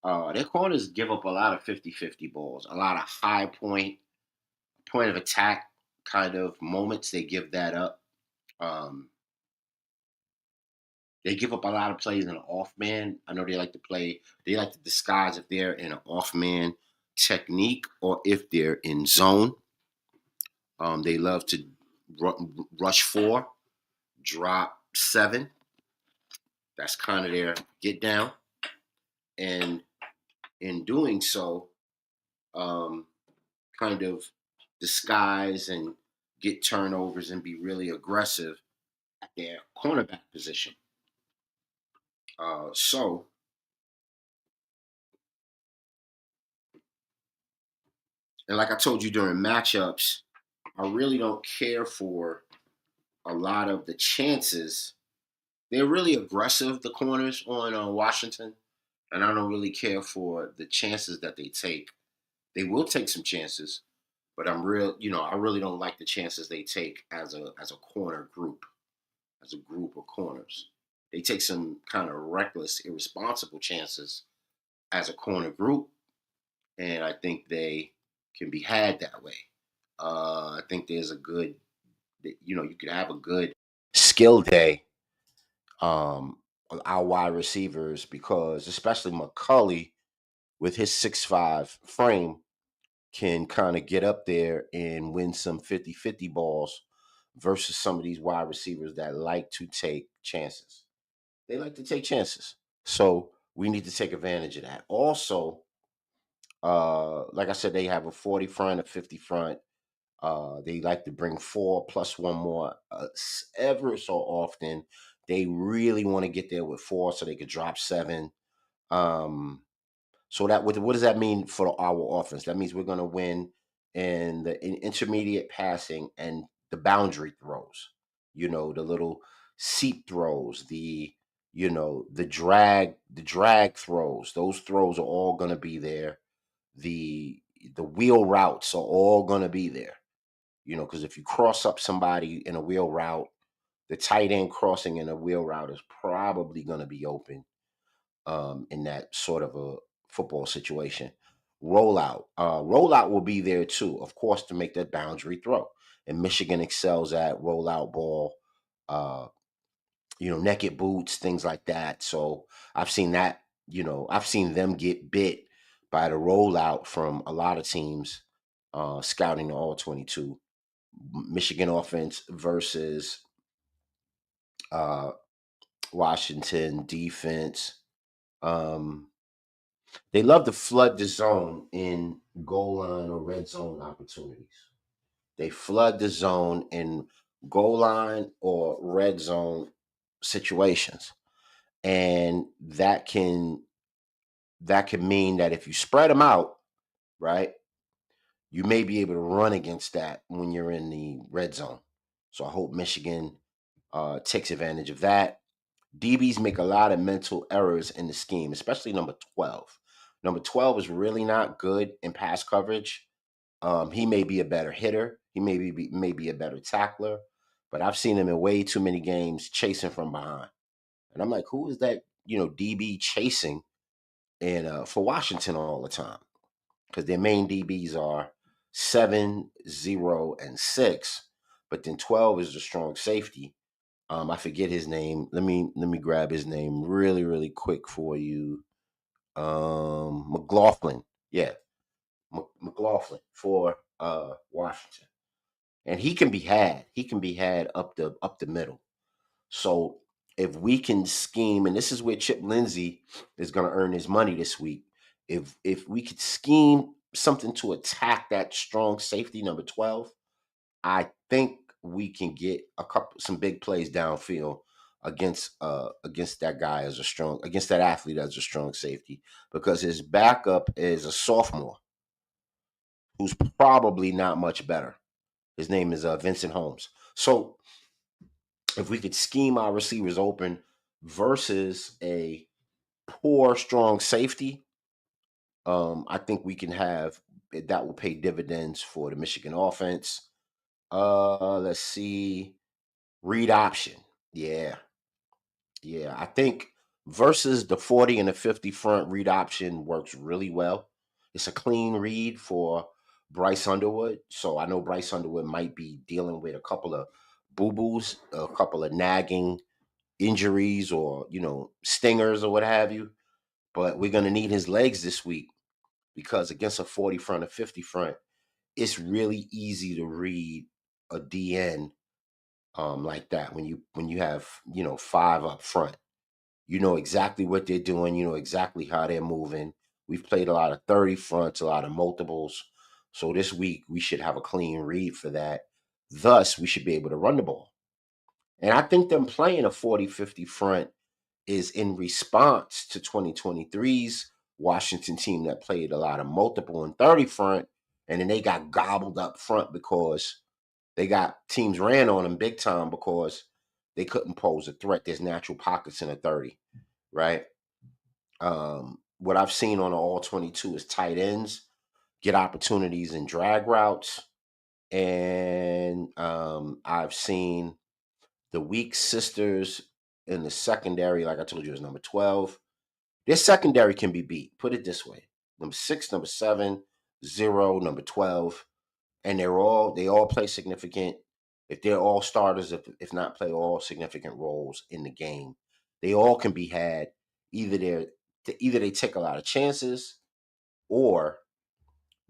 Their corners give up a lot of 50-50 balls, a lot of high point of attack kind of moments. They give that up. Um, They give up a lot of plays in an off man. I know they like to disguise if they're in an off man technique or if they're in zone. They love to rush four, drop seven. That's kind of their get down. And in doing so, um, kind of disguise and get turnovers and be really aggressive at their cornerback position. So and like I told you during matchups, I really don't care for a lot of the chances. They're really aggressive, the corners on Washington, and I don't really care for the chances that they take. They will take some chances, But I really don't like the chances they take as a corner group, as a group of corners. They take some kind of reckless, irresponsible chances as a corner group, and I think they can be had that way. I think there's a good, you could have a good skill day, um, on our wide receivers, because especially McCulley with his 6'5" frame can kind of get up there and win some 50-50 balls versus some of these wide receivers that like to take chances. They like to take chances. So we need to take advantage of that. Also, like I said, they have a 40 front, a 50 front. They like to bring four plus one more ever so often. They really want to get there with four so they could drop seven. Um, so what does that mean for our offense? That means we're going to win in intermediate passing and the boundary throws. The little seep throws, the drag throws. Those throws are all going to be there. The wheel routes are all going to be there. Because if you cross up somebody in a wheel route, the tight end crossing in a wheel route is probably going to be open, in that sort of a football situation. Rollout will be there too, of course, to make that boundary throw. And Michigan excels at rollout ball, uh, naked boots, things like that. So I've seen that. I've seen them get bit by the rollout from a lot of teams, scouting the all 22. Michigan offense versus uh, Washington defense. Um, They love to flood the zone in goal line or red zone opportunities. They flood the zone in goal line or red zone situations. And that can mean that if you spread them out, right, you may be able to run against that when you're in the red zone. So I hope Michigan takes advantage of that. DBs make a lot of mental errors in the scheme, especially number 12. Number 12 is really not good in pass coverage. He may be a better hitter. He may be a better tackler, but I've seen him in way too many games chasing from behind. And I'm like, who is that, DB chasing for Washington all the time? Because their main DBs are 7, 0, and 6, but then 12 is the strong safety. I forget his name. Let me grab his name really, really quick for you. McLaughlin. Yeah, McLaughlin for Washington. And he can be had. He can be had up the middle. So if we can scheme, and this is where Chip Lindsey is going to earn his money this week. If we could scheme something to attack that strong safety number 12, I think we can get some big plays downfield against that guy as a strong against that athlete as a strong safety, because his backup is a sophomore who's probably not much better. His name is Vincent Holmes. So if we could scheme our receivers open versus a poor strong safety, I think we can have that will pay dividends for the Michigan offense. Let's see. Read option. Yeah. Yeah. I think versus the 40 and the 50 front, read option works really well. It's a clean read for Bryce Underwood. So I know Bryce Underwood might be dealing with a couple of boo boos, a couple of nagging injuries or, stingers or what have you. But we're going to need his legs this week, because against a 40 front or 50 front, it's really easy to read a DN, like that when you have, five up front. You know exactly what they're doing, you know exactly how they're moving. We've played a lot of 30 fronts, a lot of multiples. So this week we should have a clean read for that. Thus, we should be able to run the ball. And I think them playing a 40-50 front is in response to 2023's Washington team that played a lot of multiple and 30 front, and then they got gobbled up front because teams ran on them big time because they couldn't pose a threat. There's natural pockets in a 30, right? What I've seen on the all 22 is tight ends. get opportunities in drag routes. And I've seen the weak sisters in the secondary, like I told you, is number 12. Their secondary can be beat. Put it this way: number 6, number 7, 0, number 12, and they all play significant. If they're all starters, if not play all significant roles in the game, they all can be had. Either they take a lot of chances, or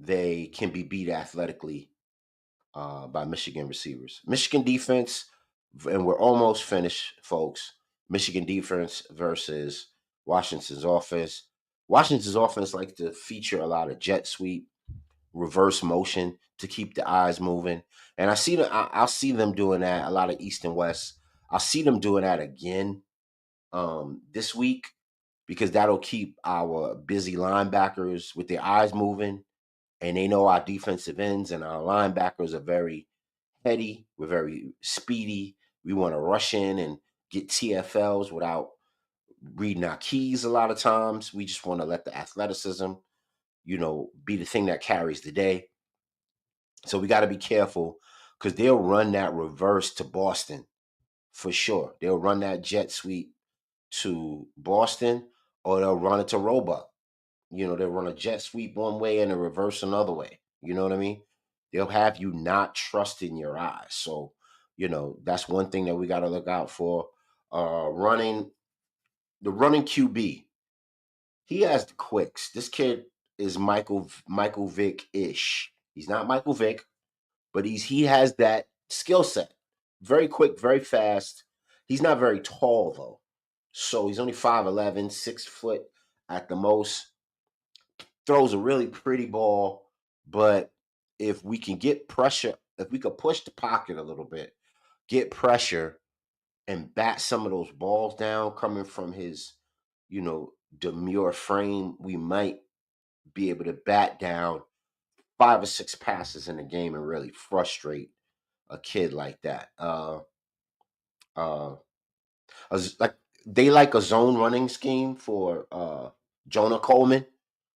they can be beat athletically by Michigan receivers. Michigan defense, and we're almost finished, folks. Michigan defense versus Washington's offense. Washington's offense like to feature a lot of jet sweep, reverse motion to keep the eyes moving, and I'll see them doing that a lot of East and West. I'll see them doing that again this week because that'll keep our busy linebackers with their eyes moving, and they know our defensive ends and our linebackers are very heady. We're very speedy. We want to rush in and get TFLs without reading our keys a lot of times. We just want to let the athleticism, be the thing that carries the day. So we got to be careful because they'll run that reverse to Boston for sure. They'll run that jet sweep to Boston, or they'll run it to Roebuck. They'll run a jet sweep one way and a reverse another way. You know what I mean? They'll have you not trusting your eyes. So, that's one thing that we got to look out for. Running the running QB, he has the quicks. This kid is Michael Vick ish. He's not Michael Vick, but he has that skill set. Very quick, very fast. He's not very tall though, so he's only 5'11", 6 foot at the most. Throws a really pretty ball, but if we can get pressure, if we could push the pocket a little bit, get pressure, and bat some of those balls down coming from his, demure frame, we might be able to bat down 5 or 6 passes in a game and really frustrate a kid like that. Uh, like they like a zone running scheme for Jonah Coleman.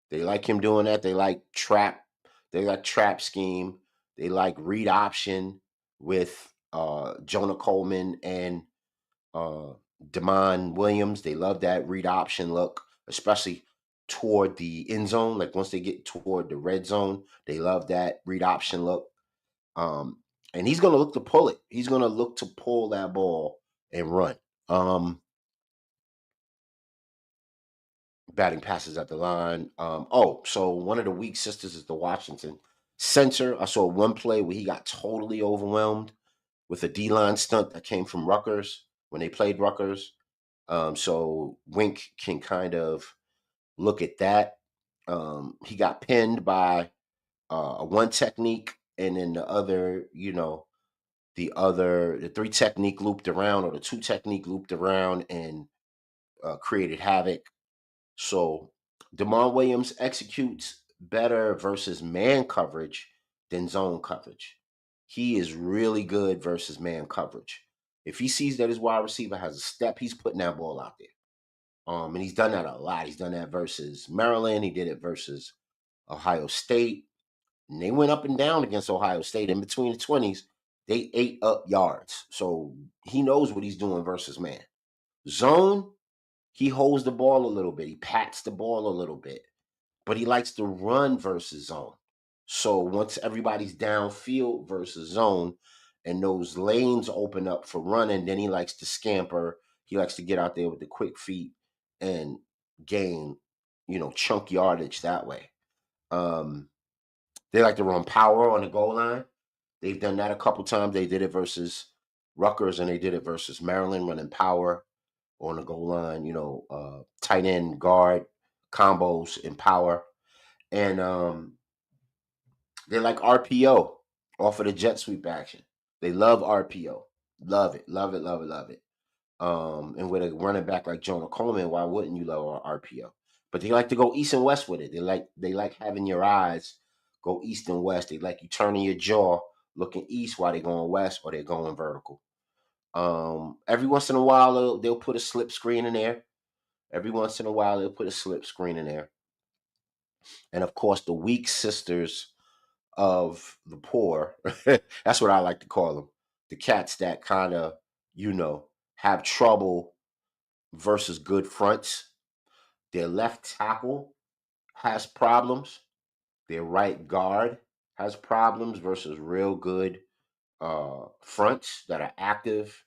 They like him doing that. They like trap. They like trap scheme. They like read option with Jonah Coleman and uh, Damon Williams. They love that read option look, especially toward the end zone. Like once they get toward the red zone, they love that read option look. Um, and he's going to look to pull it. He's going to look to pull that ball and run. Um, Batting passes at the line. So one of the weak sisters is the Washington center. I saw one play where he got totally overwhelmed with a D line stunt that came from Rutgers when they played Rutgers. So Wink can kind of look at that. He got pinned by a one technique, and then the three technique looped around, or the two technique looped around and created havoc. So Demar Williams executes better versus man coverage than zone coverage. He is really good versus man coverage. If he sees that his wide receiver has a step, he's putting that ball out there. And he's done that a lot. He's done that versus Maryland. He did it versus Ohio State. And they went up and down against Ohio State. In between the 20s, they ate up yards. So he knows what he's doing versus man. Zone, he holds the ball a little bit. He pats the ball a little bit, but he likes to run versus zone. So once everybody's downfield versus zone and those lanes open up for running, then he likes to scamper. He likes to get out there with the quick feet and gain, chunk yardage that way. Um, they like to run power on the goal line. They've done that a couple times. They did it versus Rutgers and they did it versus Maryland, running power on the goal line, tight end guard combos in power. And they like RPO off of the jet sweep action. They love RPO. Love it, love it, love it, love it. And with a running back like Jonah Coleman, why wouldn't you love RPO? But they like to go east and west with it. They like having your eyes go east and west. They like you turning your jaw looking east while they're going west, or they're going vertical. Every once in a while they'll put a slip screen in there. Every once in a while they'll put a slip screen in there. And of course, the weak sisters of the poor. That's what I like to call them. The cats that kind of, have trouble versus good fronts. Their left tackle has problems. Their right guard has problems versus real good fronts that are active.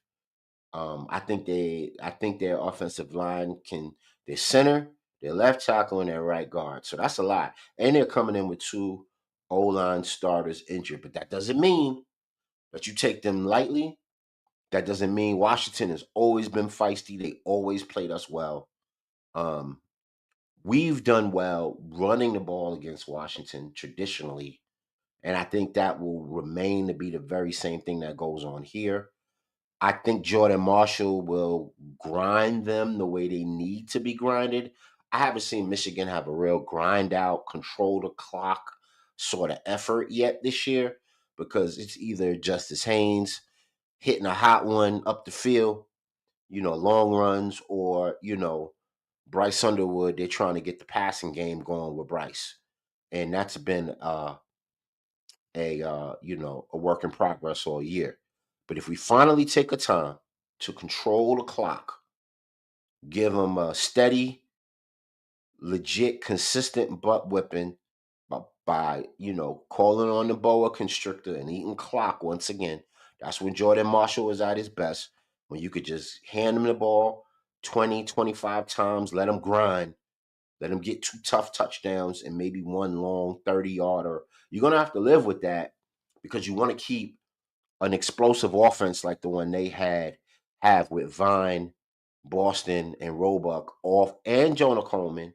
I think their offensive line can their center, their left tackle, and their right guard. So that's a lot. And they're coming in with two O-line starters injured. But that doesn't mean that you take them lightly. That doesn't mean Washington has always been feisty. They always played us well. Um, we've done well running the ball against Washington traditionally. And I think that will remain to be the very same thing that goes on here. I think Jordan Marshall will grind them the way they need to be grinded. I haven't seen Michigan have a real grind out, control the clock sort of effort yet this year because it's either Justice Haynes hitting a hot one up the field, long runs, or, Bryce Underwood, they're trying to get the passing game going with Bryce. And that's been a work in progress all year. But if we finally take a time to control the clock, give them a steady, legit, consistent butt whipping by calling on the boa constrictor and eating clock once again. That's when Jordan Marshall is at his best. When you could just hand him the ball 20, 25 times, let him grind, let him get two tough touchdowns and maybe one long 30-yarder. You're going to have to live with that because you want to keep an explosive offense like the one they have with Vine, Boston, and Roebuck off, and Jonah Coleman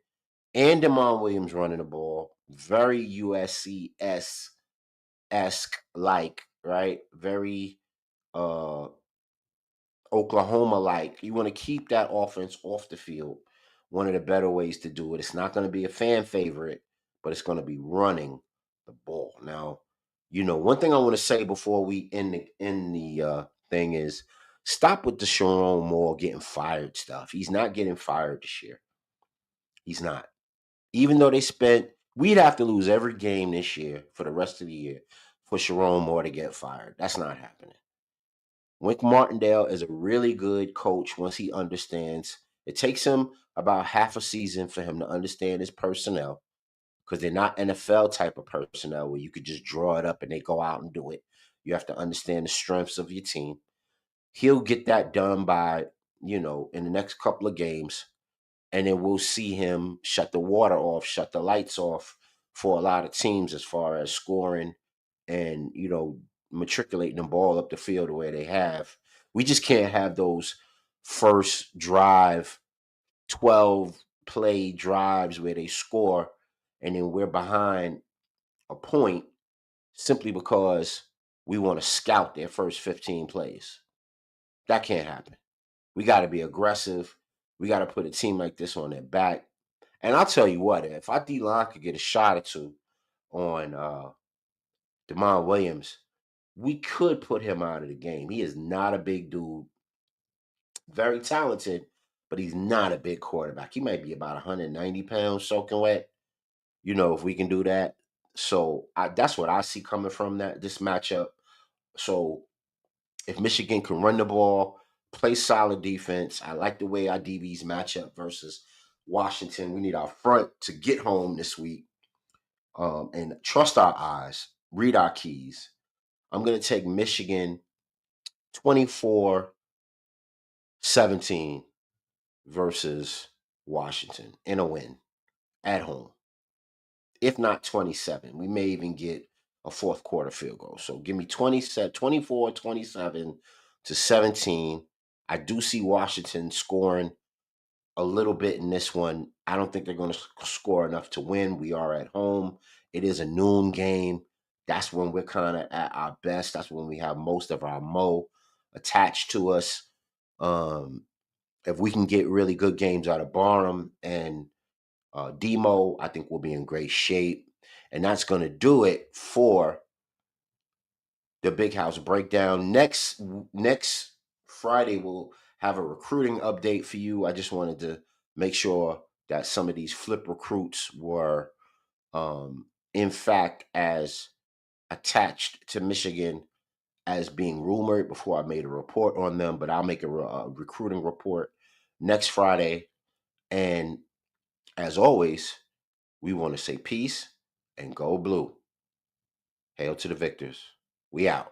and Demond Williams running the ball. Very USC esque like, right? Very uh Oklahoma like. You want to keep that offense off the field. One of the better ways to do it. It's not going to be a fan favorite, but it's going to be running the ball. Now, one thing I want to say before we end the thing is stop with the Sharon Moore getting fired stuff. He's not getting fired this year. He's not. Even though we'd have to lose every game this year for the rest of the year for Sharon Moore to get fired. That's not happening. Wink Martindale is a really good coach once he understands. It takes him about half a season for him to understand his personnel because they're not NFL type of personnel where you could just draw it up and they go out and do it. You have to understand the strengths of your team. He'll get that done by, in the next couple of games. And then we'll see him shut the water off, shut the lights off for a lot of teams as far as scoring and, matriculating the ball up the field the way they have. We just can't have those first drive, 12 play drives where they score and then we're behind a point simply because we want to scout their first 15 plays. That can't happen. We got to be aggressive. We got to put a team like this on their back. And I'll tell you what, if our D line could get a shot or two on Demond Williams, we could put him out of the game. He is not a big dude, very talented, but he's not a big quarterback. He might be about 190 pounds soaking wet. If we can do that. So that's what I see coming from this matchup. So if Michigan can run the ball, play solid defense, I like the way our DBs match up versus Washington. We need our front to get home this week and trust our eyes, read our keys. I'm going to take Michigan 24-17 versus Washington in a win at home. If not 27, we may even get a fourth quarter field goal. So give me 24-27 to 17. I do see Washington scoring a little bit in this one. I don't think they're going to score enough to win. We are at home. It is a noon game. That's when we're kind of at our best. That's when we have most of our mo attached to us. If we can get really good games out of Barham and Demo, I think we'll be in great shape. And that's going to do it for the Big House Breakdown. Next Friday, we'll have a recruiting update for you. I just wanted to make sure that some of these flip recruits were In fact, as attached to Michigan as being rumored before I made a report on them, but I'll make a recruiting report next Friday. And as always, we want to say peace and go blue. Hail to the victors. We out.